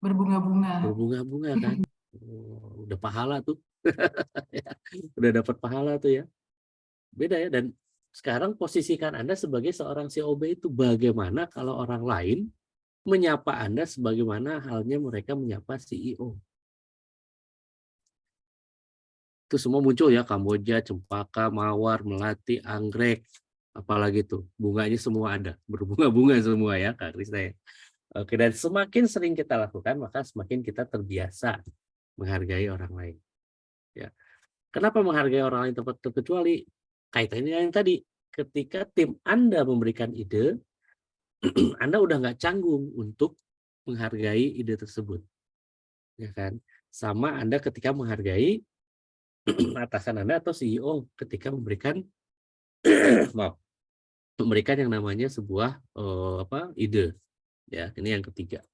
Berbunga-bunga. Berbunga-bunga kan? Udah pahala tuh. Udah dapat pahala tuh ya. Beda ya. Dan sekarang posisikan Anda sebagai seorang si OB itu bagaimana kalau orang lain menyapa Anda sebagaimana halnya mereka menyapa CEO. Itu semua muncul ya, Kamboja, cempaka, mawar, melati, anggrek, apalagi tuh bunganya semua ada, berbunga-bunga semua ya Kak Krisna ya. Oke, dan semakin sering kita lakukan maka semakin kita terbiasa menghargai orang lain. Ya. Kenapa menghargai orang lain tanpa terkecuali? Kaitannya yang tadi, ketika tim Anda memberikan ide, Anda udah nggak canggung untuk menghargai ide tersebut, ya kan? Sama Anda ketika menghargai atasan Anda atau CEO ketika memberikan maaf, memberikan yang namanya sebuah ide ya. Ini yang ketiga.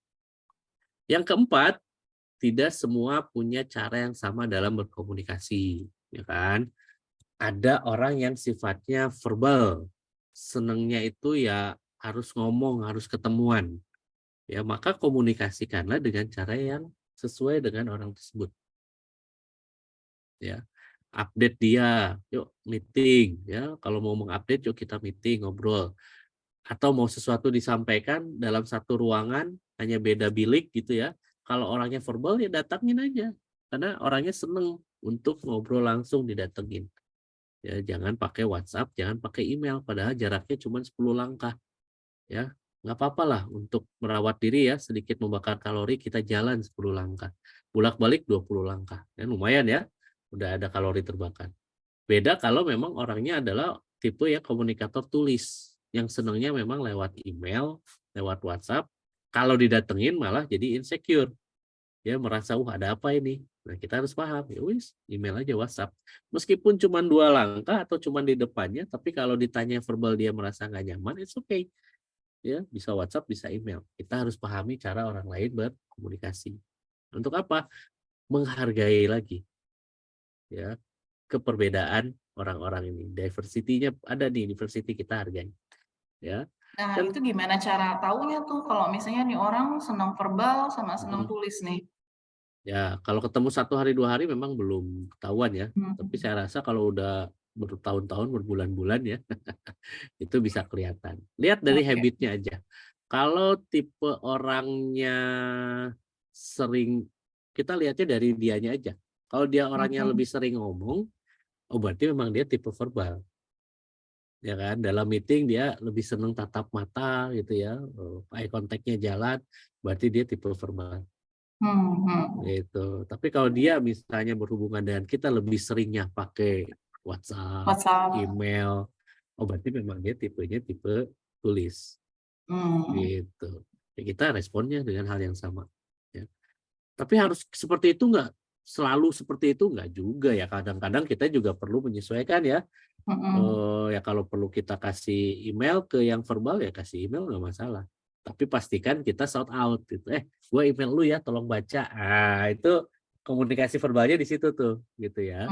Yang keempat, tidak semua punya cara yang sama dalam berkomunikasi, ya kan? Ada orang yang sifatnya verbal, senangnya itu ya harus ngomong, harus ketemuan. Ya, maka komunikasikanlah dengan cara yang sesuai dengan orang tersebut. Ya. Update dia, yuk meeting ya. Kalau mau mengupdate yuk kita meeting, ngobrol. Atau mau sesuatu disampaikan dalam satu ruangan hanya beda bilik gitu ya. Kalau orangnya verbal ya datangin aja. Karena orangnya seneng untuk ngobrol langsung didatengin. Ya, jangan pakai WhatsApp, jangan pakai email padahal jaraknya cuma 10 langkah. Ya, nggak apa-apa lah untuk merawat diri ya, sedikit membakar kalori kita jalan 10 langkah. Bolak-balik 20 langkah. Ya, lumayan ya. Udah ada kalori terbakar. Beda kalau memang orangnya adalah tipe ya komunikator tulis, yang senangnya memang lewat email, lewat WhatsApp. Kalau didatengin malah jadi insecure. Ya merasa, ada apa ini? Nah, kita harus paham, ya wis, email aja WhatsApp. Meskipun cuma 2 langkah atau cuma di depannya, tapi kalau ditanya verbal dia merasa nggak nyaman, it's okay. Ya, bisa WhatsApp, bisa email. Kita harus pahami cara orang lain berkomunikasi. Untuk apa? Menghargai lagi. Ya, keperbedaan orang-orang ini. Diversity-nya ada di diversity kita hargai. Ya. Nah, Dan itu gimana cara taunya tuh kalau misalnya nih orang senang verbal sama senang mm, tulis nih? ya kalau ketemu 1 hari 2 hari memang belum ketahuan ya. Tapi Hmm. saya rasa kalau udah bertahun-tahun, berbulan-bulan ya, itu bisa kelihatan. Lihat dari Oke. habitnya aja. Kalau tipe orangnya sering, kita lihatnya dari dianya aja. Kalau dia orangnya Mhm. lebih sering ngomong, berarti memang dia tipe verbal. Ya kan, dalam meeting dia lebih seneng tatap mata gitu ya, eye contact-nya jalan, berarti dia tipe verbal Hmm. gitu. Tapi kalau dia misalnya berhubungan dengan kita lebih seringnya pakai WhatsApp, WhatsApp. email, berarti memang dia tipenya tipe tulis Hmm. gitu. Ya, kita responnya dengan hal yang sama ya. Tapi harus seperti itu nggak? Selalu seperti itu nggak juga ya. Kadang-kadang kita juga perlu menyesuaikan ya. Mhm. Ya kalau perlu kita kasih email ke yang verbal ya kasih email nggak masalah. Tapi pastikan kita shout out gitu. Gue email lu ya, tolong baca. Itu komunikasi verbalnya di situ tuh, gitu ya.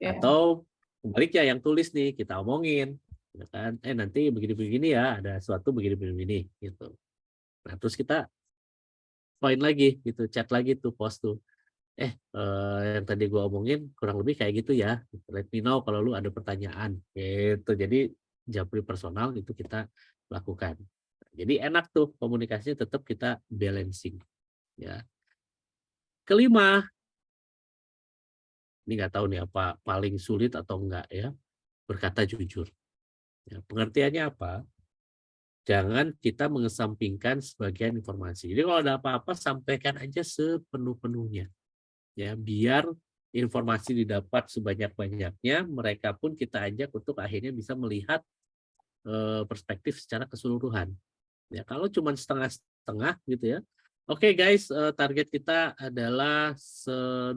Ya. Atau sebaliknya yang tulis nih kita omongin, ya kan? Nanti begini-begini ya, ada suatu begini-begini gitu. Nah, terus kita poin lagi gitu, chat lagi tuh, post tuh. Yang tadi gue omongin kurang lebih kayak gitu ya. Let me know kalau lu ada pertanyaan gitu. Jadi japri personal itu kita lakukan. Jadi enak tuh komunikasinya, tetap kita balancing ya. Kelima, ini nggak tahu nih apa paling sulit atau enggak ya, berkata jujur. Ya, pengertiannya apa? Jangan kita mengesampingkan sebagian informasi. Jadi kalau ada apa-apa sampaikan aja sepenuh-penuhnya. Ya, biar informasi didapat sebanyak-banyaknya, mereka pun kita ajak untuk akhirnya bisa melihat perspektif secara keseluruhan. Ya, kalau cuma setengah-setengah gitu ya. Oke guys, target kita adalah 20%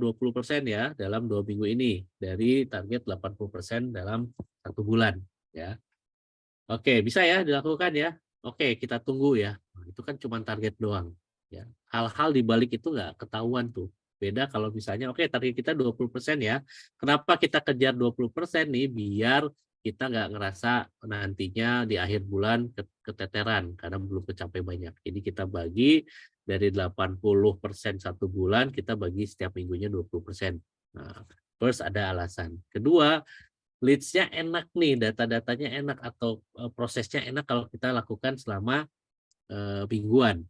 ya dalam 2 minggu ini dari target 80% dalam 1 bulan ya. Oke, bisa ya dilakukan ya. Oke, kita tunggu ya. Nah, itu kan cuma target doang. Ya. Hal-hal di balik itu nggak ketahuan tuh. Beda kalau misalnya, oke target kita 20% ya. Kenapa kita kejar 20% nih? Biar kita nggak ngerasa nantinya di akhir bulan keteteran karena belum kecapai banyak. Jadi kita bagi dari 80% 1 bulan, kita bagi setiap minggunya 20%. Nah, first ada alasan. Kedua, leads-nya enak nih, data-datanya enak atau prosesnya enak kalau kita lakukan selama mingguan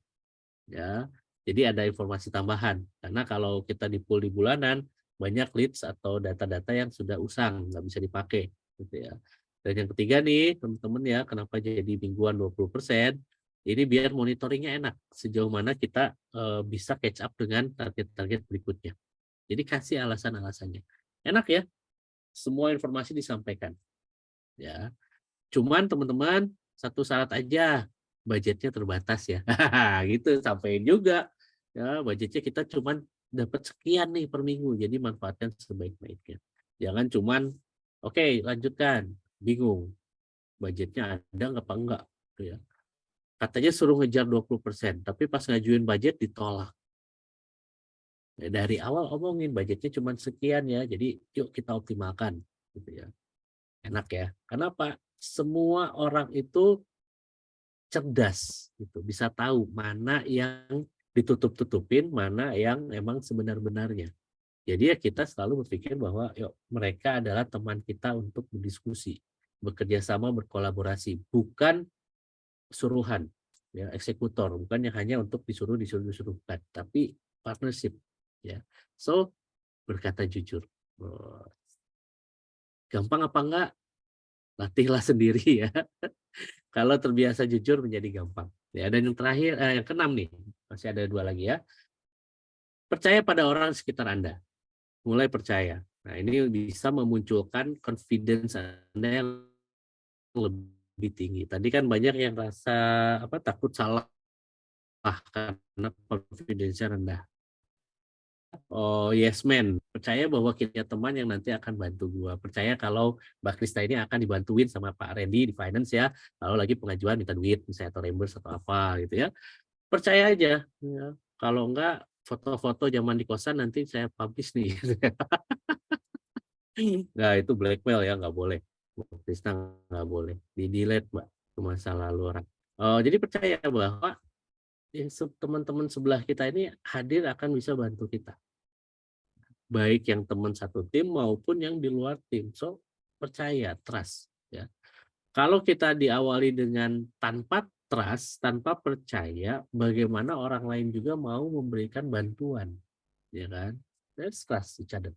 ya. Jadi ada informasi tambahan karena kalau kita di pool di bulanan banyak leads atau data-data yang sudah usang nggak bisa dipakai gitu ya. Dan yang ketiga nih teman-teman ya, kenapa jadi mingguan 20%? Ini biar monitoringnya enak sejauh mana kita bisa catch up dengan target-target berikutnya. Jadi kasih alasan-alasannya. Enak ya, semua informasi disampaikan. Ya, cuman teman-teman satu syarat aja, budgetnya terbatas ya. Gitu, sampein juga. Ya, budgetnya kita cuman dapat sekian nih per minggu, jadi manfaatkan sebaik-baiknya. Jangan cuman, oke lanjutkan, bingung, budgetnya ada nggak apa enggak. Gitu ya. Katanya suruh ngejar 20%, tapi pas ngajuin budget ditolak. Ya, dari awal omongin budgetnya cuma sekian ya, jadi yuk kita optimalkan. Gitu ya. Enak ya. Kenapa? Semua orang itu cerdas gitu, bisa tahu mana yang ditutup-tutupin, mana yang emang sebenar-benarnya. Jadi ya kita selalu berpikir bahwa yuk mereka adalah teman kita untuk berdiskusi, bekerja sama, berkolaborasi, bukan suruhan, ya eksekutor, bukan yang hanya untuk disuruh-disuruh-disuruhkan, tapi partnership ya. So, berkata jujur. Gampang apa enggak? Latihlah sendiri ya. Kalau terbiasa jujur menjadi gampang. Ya, dan yang terakhir, yang keenam nih, masih ada 2 lagi ya. Percaya pada orang sekitar Anda. Mulai percaya. Nah, ini bisa memunculkan confidence Anda yang lebih tinggi. Tadi kan banyak yang rasa takut salah karena confidence-nya rendah. Oh yes man, percaya bahwa kita teman yang nanti akan bantu gua. Percaya kalau Mbak Krista ini akan dibantuin sama Pak Randy di finance ya. Kalau lagi pengajuan minta duit misalnya atau reimburse atau apa gitu ya. Percaya aja ya. Kalau enggak foto-foto zaman di kosan nanti saya publish nih. Nah, itu blackmail ya, nggak boleh. Mbak Krista nggak boleh. Di-delete, Mbak. Itu masa lalu orang. Jadi percaya bahwa teman-teman sebelah kita ini hadir akan bisa bantu kita. Baik yang teman satu tim maupun yang di luar tim. So, percaya, trust ya. Kalau kita diawali dengan tanpa trust, tanpa percaya, bagaimana orang lain juga mau memberikan bantuan, ya kan? Let's trust each other.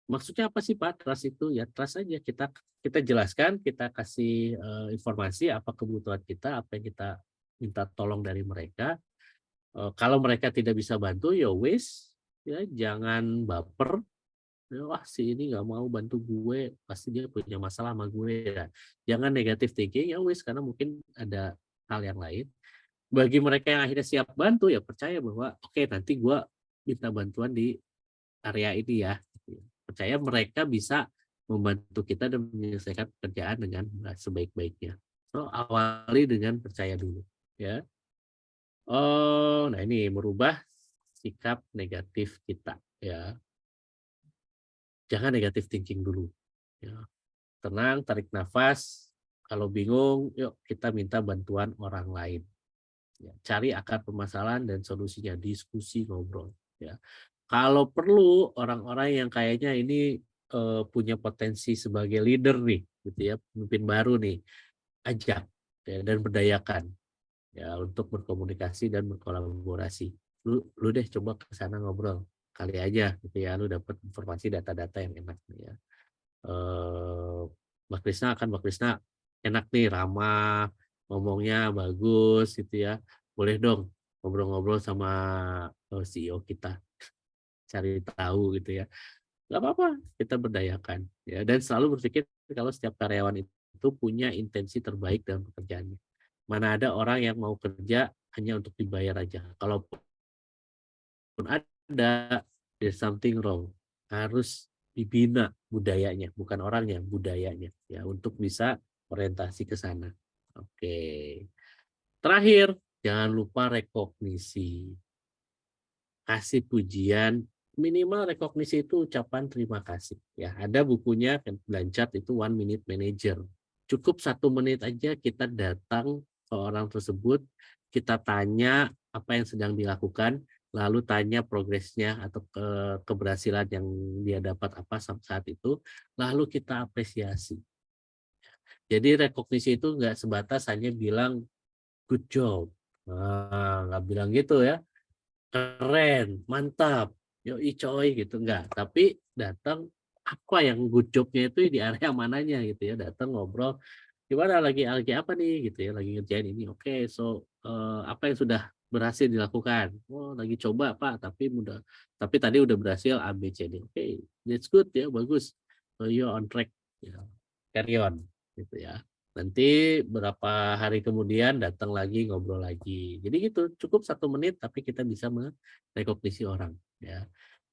Maksudnya apa sih Pak? Trust itu ya trust aja, kita jelaskan, kita kasih informasi apa kebutuhan kita, apa yang kita minta tolong dari mereka. Kalau mereka tidak bisa bantu ya wis, ya jangan baper. Wah si ini nggak mau bantu gue, pasti dia punya masalah sama gue ya. Jangan negatif thinking ya wis, karena mungkin ada hal yang lain. Bagi mereka yang akhirnya siap bantu ya percaya bahwa oke, nanti gue minta bantuan di area ini ya. Percaya mereka bisa membantu kita dan menyelesaikan pekerjaan dengan sebaik-baiknya. So awali dengan percaya dulu ya. Nah ini merubah sikap negatif kita ya. Jangan negatif thinking dulu ya. Tenang, tarik nafas. Kalau bingung, yuk kita minta bantuan orang lain. Ya, cari akar permasalahan dan solusinya, diskusi, ngobrol. Ya. Kalau perlu orang-orang yang kayaknya ini punya potensi sebagai leader nih, gitu ya, pemimpin baru nih, ajak ya, dan berdayakan ya untuk berkomunikasi dan berkolaborasi. Lu deh coba ke sana ngobrol, kali aja gitu ya, lu dapat informasi data-data yang enak nih ya. eh Mbak Krisna Mbak Krisna enak nih, ramah, ngomongnya bagus gitu ya. Boleh dong ngobrol-ngobrol sama CEO kita, cari tahu gitu ya. Nggak apa-apa, kita berdayakan ya. Dan selalu berpikir kalau setiap karyawan itu punya intensi terbaik dalam pekerjaannya. Mana ada orang yang mau kerja hanya untuk dibayar aja. Kalaupun ada, there's something wrong. Harus dibina budayanya, bukan orangnya, budayanya ya untuk bisa orientasi ke sana. Oke. Terakhir, jangan lupa rekognisi. Kasih pujian, minimal rekognisi itu ucapan terima kasih. Ya, ada bukunya Blanchard itu One Minute Manager. Cukup 1 menit aja kita datang ke orang tersebut, kita tanya apa yang sedang dilakukan, lalu tanya progresnya atau keberhasilan yang dia dapat apa saat itu, lalu kita apresiasi. Jadi rekognisi itu nggak sebatas hanya bilang good job. Nah, nggak bilang gitu ya, keren, mantap, yoi coy gitu, enggak. Tapi datang apa yang good job-nya itu di area mananya gitu ya, datang ngobrol, gimana lagi apa nih gitu ya, lagi ngerjain ini. Oke, so apa yang sudah berhasil dilakukan? Oh, lagi coba Pak, tapi tadi udah berhasil A B C D. Oke, that's good ya, bagus. So you're on track ya. Carry on gitu ya. Nanti berapa hari kemudian datang lagi ngobrol lagi. Jadi gitu, cukup 1 menit tapi kita bisa merekognisi orang ya.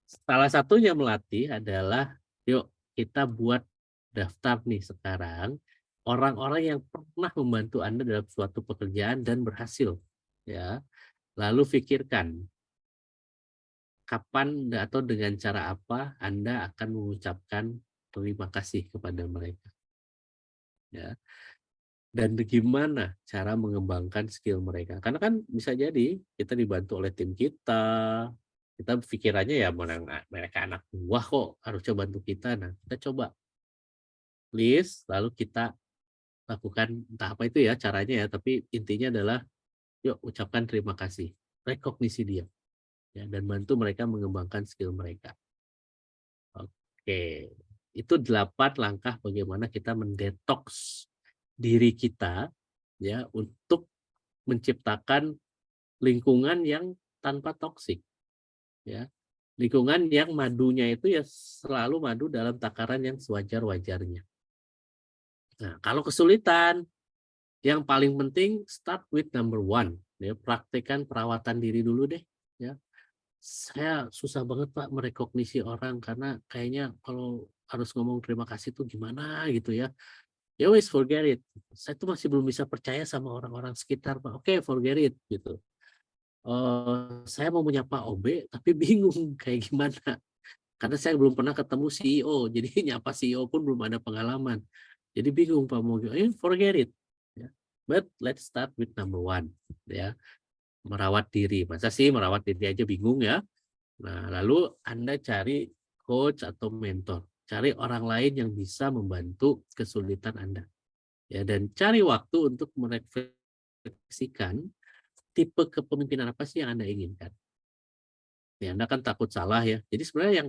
Salah satunya melatih adalah yuk kita buat daftar nih sekarang orang-orang yang pernah membantu Anda dalam suatu pekerjaan dan berhasil ya. Lalu pikirkan kapan atau dengan cara apa Anda akan mengucapkan terima kasih kepada mereka ya. Dan gimana cara mengembangkan skill mereka. Karena kan bisa jadi kita dibantu oleh tim kita pikirannya ya mereka anak buah kok harusnya bantu kita. Nah, kita coba list, lalu kita lakukan entah apa itu ya caranya ya, tapi intinya adalah yuk ucapkan terima kasih, rekognisi dia, ya, dan bantu mereka mengembangkan skill mereka. Oke, itu 8 langkah bagaimana kita mendetoks diri kita ya untuk menciptakan lingkungan yang tanpa toksik ya. Lingkungan yang madunya itu ya selalu madu dalam takaran yang sewajar-wajarnya. Nah, kalau kesulitan, yang paling penting start with number one. Ya, praktekkan perawatan diri dulu deh. Ya, saya susah banget Pak merekognisi orang karena kayaknya kalau harus ngomong terima kasih tuh gimana gitu ya. Ya wis forget it. Saya tuh masih belum bisa percaya sama orang-orang sekitar Pak. Oke, forget it gitu. Saya mau menyapa OB tapi bingung kayak gimana. Karena saya belum pernah ketemu CEO, jadi nyapa CEO pun belum ada pengalaman. Jadi bingung Pak mau forget it. Ya. But let's start with number one. Ya, merawat diri. Masa sih merawat diri aja bingung ya? Nah, lalu Anda cari coach atau mentor. Cari orang lain yang bisa membantu kesulitan Anda. Ya, dan cari waktu untuk merefleksikan tipe kepemimpinan apa sih yang Anda inginkan. Ya, Anda kan takut salah ya. Jadi sebenarnya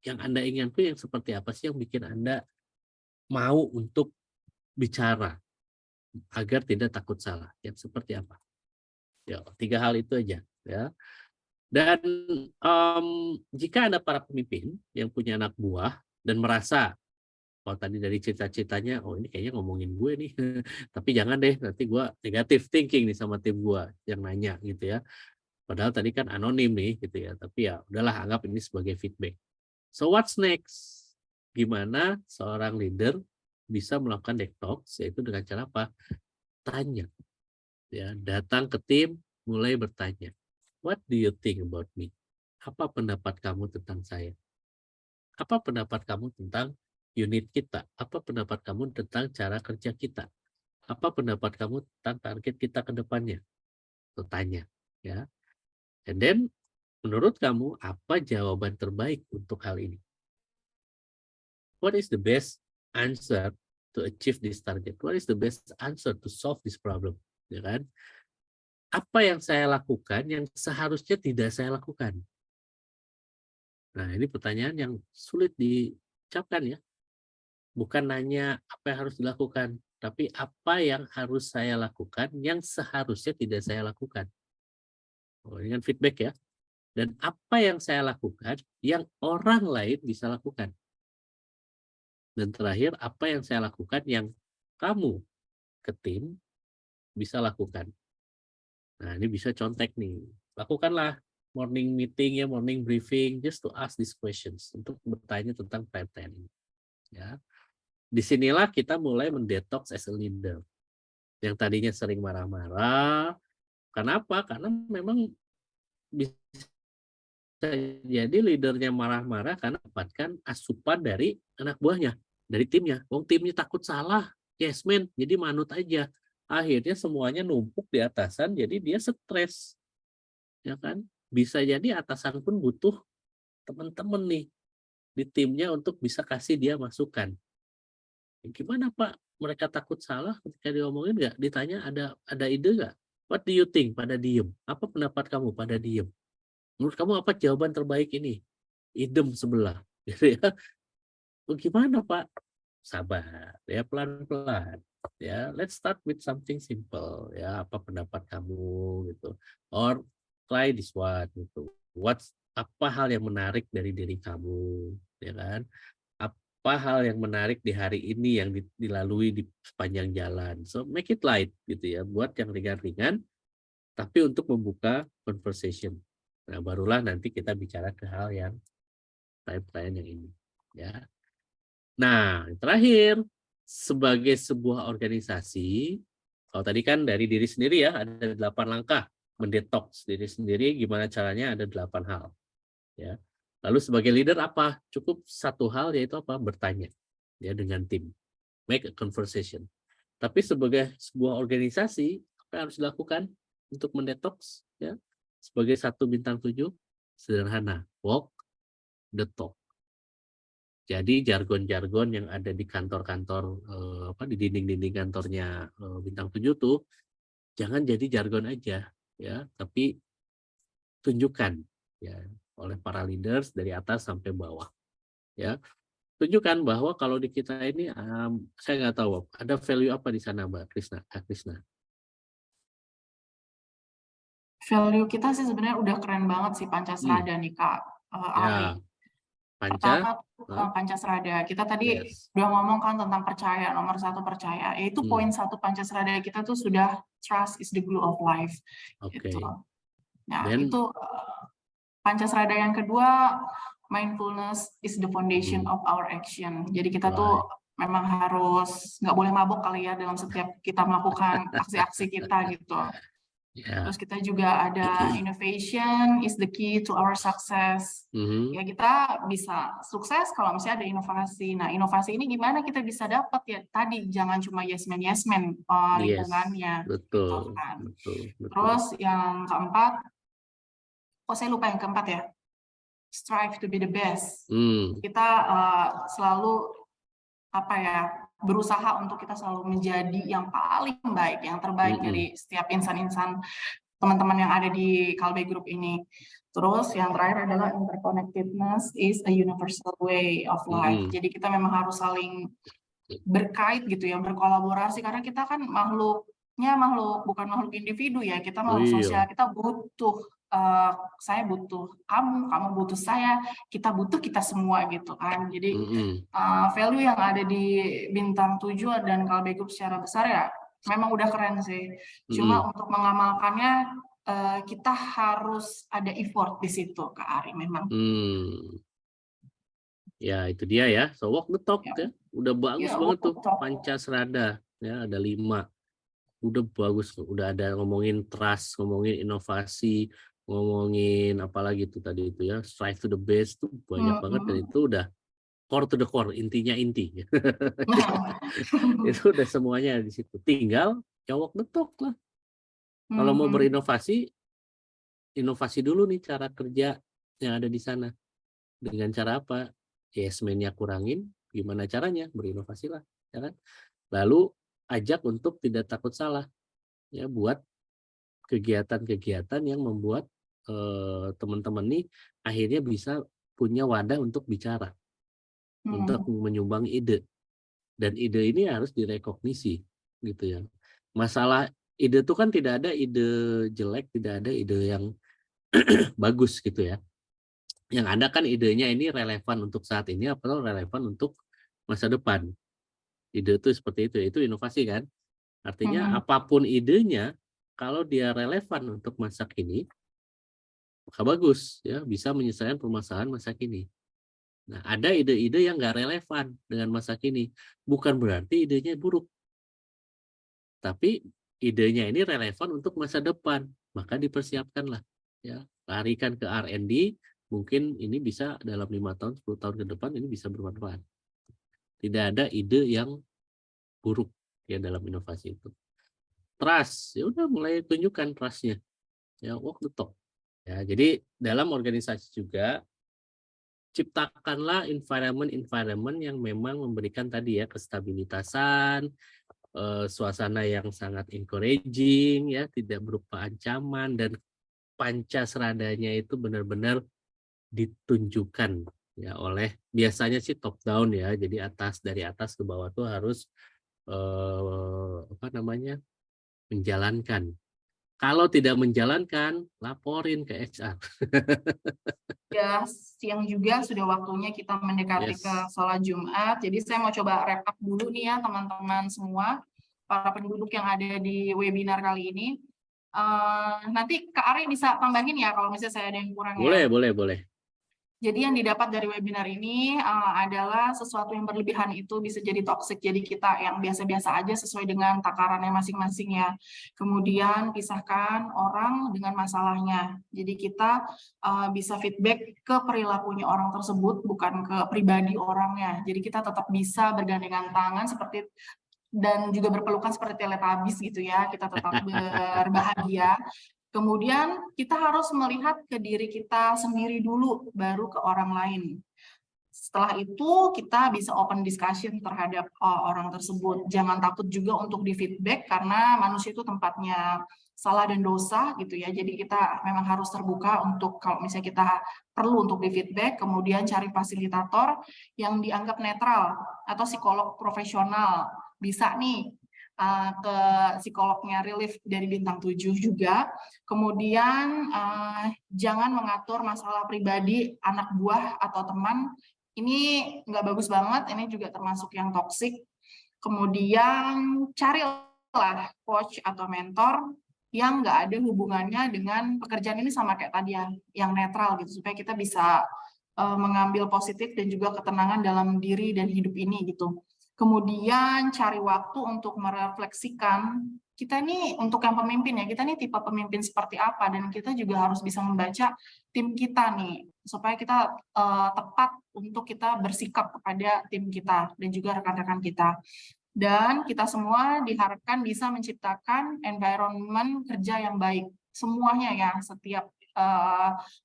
yang Anda inginkan yang seperti apa sih yang bikin Anda mau untuk bicara agar tidak takut salah? Yang seperti apa? Ya, 3 hal itu aja ya. Dan jika Anda para pemimpin yang punya anak buah dan merasa kalau tadi dari cita-citanya, oh ini kayaknya ngomongin gue nih, tapi jangan deh nanti gue negatif thinking nih sama tim gue yang nanya gitu ya. Padahal tadi kan anonim nih gitu ya, tapi ya udahlah anggap ini sebagai feedback. So what's next? Gimana seorang leader bisa melakukan detox yaitu dengan cara apa? Tanya ya, datang ke tim, mulai bertanya, what do you think about me? Apa pendapat kamu tentang saya? Apa pendapat kamu tentang unit kita? Apa pendapat kamu tentang cara kerja kita? Apa pendapat kamu tentang target kita ke depannya? Bertanya, ya. And then, menurut kamu apa jawaban terbaik untuk hal ini? What is the best answer to achieve this target? What is the best answer to solve this problem? Ya kan? Apa yang saya lakukan yang seharusnya tidak saya lakukan? Nah, ini pertanyaan yang sulit diucapkan ya. Bukan nanya apa yang harus dilakukan, tapi apa yang harus saya lakukan yang seharusnya tidak saya lakukan. Oh, ini kan feedback ya. Dan apa yang saya lakukan yang orang lain bisa lakukan. Dan terakhir, apa yang saya lakukan yang kamu ke tim bisa lakukan. Nah, ini bisa contek nih. Lakukanlah morning meeting ya, morning briefing, just to ask these questions. Untuk bertanya tentang time planning. Ya. Disinilah kita mulai mendetoks as a leader. Yang tadinya sering marah-marah. Kenapa? Karena memang bisa jadi leadernya marah-marah karena dapatkan asupan dari anak buahnya, dari timnya. Wong timnya takut salah, yes man, jadi manut aja. Akhirnya semuanya numpuk di atasan, jadi dia stres, ya kan? Bisa jadi atasan pun butuh teman-teman nih di timnya untuk bisa kasih dia masukan. Gimana Pak? Mereka takut salah ketika diomongin nggak? Ditanya ada ide nggak? What do you think? Pada diem. Apa pendapat kamu? Pada diem. Menurut kamu apa jawaban terbaik ini? Idem sebelah. Gitu ya. Oh, gimana Pak? Sabar, ya pelan-pelan. Ya, let's start with something simple. Ya, apa pendapat kamu gitu? Or try this one gitu. Apa hal yang menarik dari diri kamu, ya kan? Apa hal yang menarik di hari ini yang dilalui di sepanjang jalan. So make it light gitu ya, buat yang ringan-ringan, tapi untuk membuka conversation. Nah, barulah nanti kita bicara ke hal yang lain-lain yang ini, ya. Nah, terakhir, sebagai sebuah organisasi, kalau tadi kan dari diri sendiri ya, ada 8 langkah mendetoks diri sendiri, gimana caranya ada 8 hal. Ya. Lalu sebagai leader apa? Cukup satu hal, yaitu apa? Bertanya ya dengan tim. Make a conversation. Tapi sebagai sebuah organisasi, apa yang harus dilakukan untuk mendetoks? Ya? Sebagai 1 bintang 7, sederhana. Walk the talk. Jadi jargon-jargon yang ada di kantor-kantor di dinding-dinding kantornya bintang 7 tuh jangan jadi jargon aja ya, tapi tunjukkan ya oleh para leaders dari atas sampai bawah ya. Tunjukkan bahwa kalau di kita ini saya nggak tahu ada value apa di sana Mbak Krisna, Kak Krisna. Value kita sih sebenarnya udah keren banget sih Pancasrada nih Kak Ari. Ya, Panca, Pertama Pancasrada. Kita tadi yes. udah ngomong kan tentang percaya, nomor 1 percaya. Yaitu poin 1 Pancasrada kita tuh sudah trust is the glue of life. Gitu. Okay. Nah, Then, itu Pancasrada yang kedua, mindfulness is the foundation of our action. Jadi kita tuh memang harus nggak boleh mabok kali ya dalam setiap kita melakukan aksi-aksi kita gitu. yeah. Terus kita juga ada innovation is the key to our success. Ya kita bisa sukses kalau misalnya ada inovasi. Nah inovasi ini gimana kita bisa dapat ya? Tadi jangan cuma yes man lingkungannya. Betul, Gitu kan. betul. Terus yang keempat, saya lupa yang keempat ya. Strive to be the best. Kita selalu berusaha untuk kita selalu menjadi yang paling baik, yang terbaik dari setiap insan-insan teman-teman yang ada di Kalbe Group ini. Terus yang terakhir adalah interconnectedness is a universal way of life. Jadi kita memang harus saling berkait gitu ya, berkolaborasi karena kita kan bukan makhluk individu ya, kita makhluk sosial, kita butuh saya butuh kamu butuh saya, kita butuh kita semua gitu kan. Jadi value yang ada di bintang 7 dan Kalbe Group secara besar ya memang udah keren sih. Cuma untuk mengamalkannya kita harus ada effort di situ Kak Ari memang. Ya itu dia ya. So walk the talk ya. Udah bagus banget tuh Pancasrada ya, ada 5. udah bagus, udah ada ngomongin trust, ngomongin inovasi, ngomongin apalagi itu tadi itu ya, strive to the best tuh banyak banget, dan itu udah core to the core, intinya inti. Itu udah semuanya di situ. Tinggal cowok betok lah. Kalau mau berinovasi, inovasi dulu nih cara kerja yang ada di sana. Dengan cara apa? Yes man-nya kurangin, gimana caranya? Berinovasi lah, ya kan? Lalu ajak untuk tidak takut salah, ya, buat kegiatan-kegiatan yang membuat teman-teman nih akhirnya bisa punya wadah untuk bicara, untuk menyumbang ide, dan ide ini harus direkognisi, gitu ya. Masalah ide itu kan tidak ada ide jelek, tidak ada ide yang bagus gitu ya. Yang ada kan idenya ini relevan untuk saat ini atau relevan untuk masa depan. Ide itu seperti itu inovasi kan. Artinya apapun idenya, kalau dia relevan untuk masa kini, maka bagus ya, bisa menyelesaikan permasalahan masa kini. Nah, ada ide-ide yang nggak relevan dengan masa kini. Bukan berarti idenya buruk, tapi idenya ini relevan untuk masa depan, maka dipersiapkanlah. Ya, larikan ke R&D, mungkin ini bisa dalam 5 tahun, 10 tahun ke depan ini bisa bermanfaat. Tidak ada ide yang buruk ya dalam inovasi itu. Trust, ya udah mulai tunjukkan trust-nya. Ya, walk the talk. Ya, jadi dalam organisasi juga ciptakanlah environment yang memang memberikan tadi ya kestabilitasan, suasana yang sangat encouraging ya, tidak berupa ancaman, dan pancasradanya itu benar-benar ditunjukkan ya oleh, biasanya sih top down ya, jadi dari atas ke bawah tuh harus menjalankan. Kalau tidak menjalankan, laporin ke HR. Ya, siang juga sudah waktunya kita mendekati ke Yes. sholat Jumat. Jadi saya mau coba wrap up dulu nih ya teman-teman semua, para penduduk yang ada di webinar kali ini. Nanti Kak Ari bisa tambahin ya kalau misalnya saya ada yang kurang ya. Boleh. Jadi yang didapat dari webinar ini adalah sesuatu yang berlebihan itu bisa jadi toksik. Jadi kita yang biasa-biasa aja sesuai dengan takarannya masing-masing ya. Kemudian pisahkan orang dengan masalahnya. Jadi kita bisa feedback ke perilakunya orang tersebut, bukan ke pribadi orangnya. Jadi kita tetap bisa bergandengan tangan seperti dan juga berpelukan seperti Teletubbies gitu ya. Kita tetap berbahagia. Kemudian kita harus melihat ke diri kita sendiri dulu, baru ke orang lain. Setelah itu kita bisa open discussion terhadap orang tersebut. Jangan takut juga untuk di feedback karena manusia itu tempatnya salah dan dosa gitu ya. Jadi kita memang harus terbuka untuk kalau misalnya kita perlu untuk di feedback, kemudian cari fasilitator yang dianggap netral atau psikolog profesional. Bisa nih ke psikolognya Relief dari Bintang 7 juga. Kemudian jangan mengatur masalah pribadi anak buah atau teman. Ini nggak bagus banget, ini juga termasuk yang toksik. Kemudian carilah coach atau mentor yang nggak ada hubungannya dengan pekerjaan ini, sama kayak tadi yang netral gitu, supaya kita bisa mengambil positif dan juga ketenangan dalam diri dan hidup ini gitu. Kemudian cari waktu untuk merefleksikan kita ini untuk yang pemimpin ya, kita ini tipe pemimpin seperti apa, dan kita juga harus bisa membaca tim kita nih supaya kita tepat untuk kita bersikap kepada tim kita dan juga rekan-rekan kita. Dan kita semua diharapkan bisa menciptakan environment kerja yang baik semuanya ya, setiap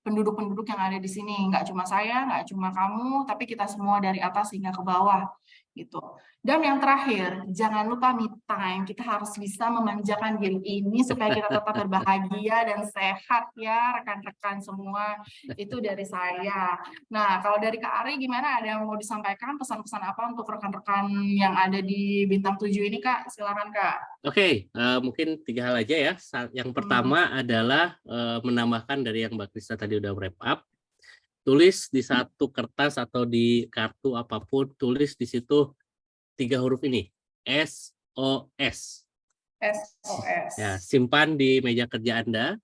penduduk-penduduk yang ada di sini, nggak cuma saya, nggak cuma kamu, tapi kita semua dari atas hingga ke bawah gitu. Dan yang terakhir, jangan lupa me time. Kita harus bisa memanjakan diri ini supaya kita tetap berbahagia dan sehat ya rekan-rekan semua. Itu dari saya. Nah, kalau dari Kak Ari gimana? Ada yang mau disampaikan pesan-pesan apa untuk rekan-rekan yang ada di Bintang 7 ini, Kak? Silakan, Kak. Oke, mungkin 3 hal aja ya. Yang pertama adalah menambahkan dari yang Mbak Krista tadi udah wrap up. Tulis di satu kertas atau di kartu apapun, tulis di situ 3 huruf ini, SOS. SOS. Ya, simpan di meja kerja Anda.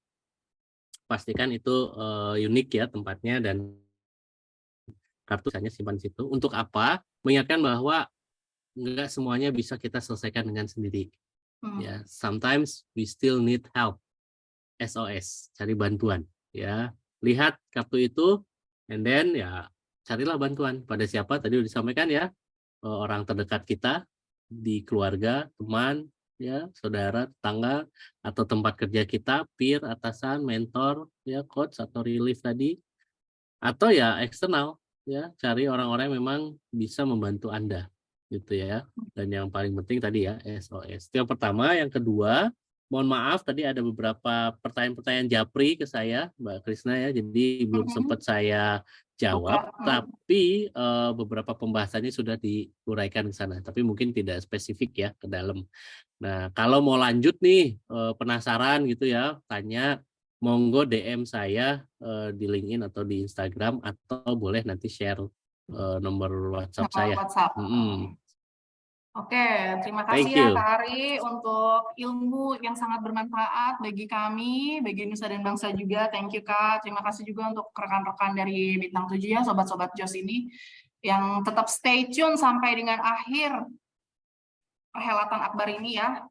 Pastikan itu unik ya tempatnya, dan kartu misalnya simpan di situ. Untuk apa? Mengingatkan bahwa enggak semuanya bisa kita selesaikan dengan sendiri. Ya, sometimes we still need help. SOS, cari bantuan. Ya, lihat kartu itu, and then ya carilah bantuan pada siapa tadi udah disampaikan ya, orang terdekat kita di keluarga, teman, ya, saudara, tetangga, atau tempat kerja kita, peer, atasan, mentor, ya, coach atau relief tadi, atau ya eksternal, ya, cari orang-orang yang memang bisa membantu Anda, gitu ya. Dan yang paling penting tadi ya SOS. Itu yang pertama. Yang kedua, mohon maaf tadi ada beberapa pertanyaan-pertanyaan japri ke saya, Mbak Krisna ya. Jadi belum sempat saya jawab, tapi beberapa pembahasannya sudah diuraikan ke sana. Tapi mungkin tidak spesifik ya ke dalam. Nah, kalau mau lanjut nih, penasaran gitu ya, tanya, monggo DM saya di LinkedIn atau di Instagram, atau boleh nanti share nomor WhatsApp saya. Oke, terima Thank kasih ya you. Kak Ari untuk ilmu yang sangat bermanfaat bagi kami, bagi Nusa dan Bangsa juga. Thank you Kak. Terima kasih juga untuk rekan-rekan dari Bintang 7 ya, sobat-sobat JOS ini yang tetap stay tune sampai dengan akhir perhelatan Akbar ini ya.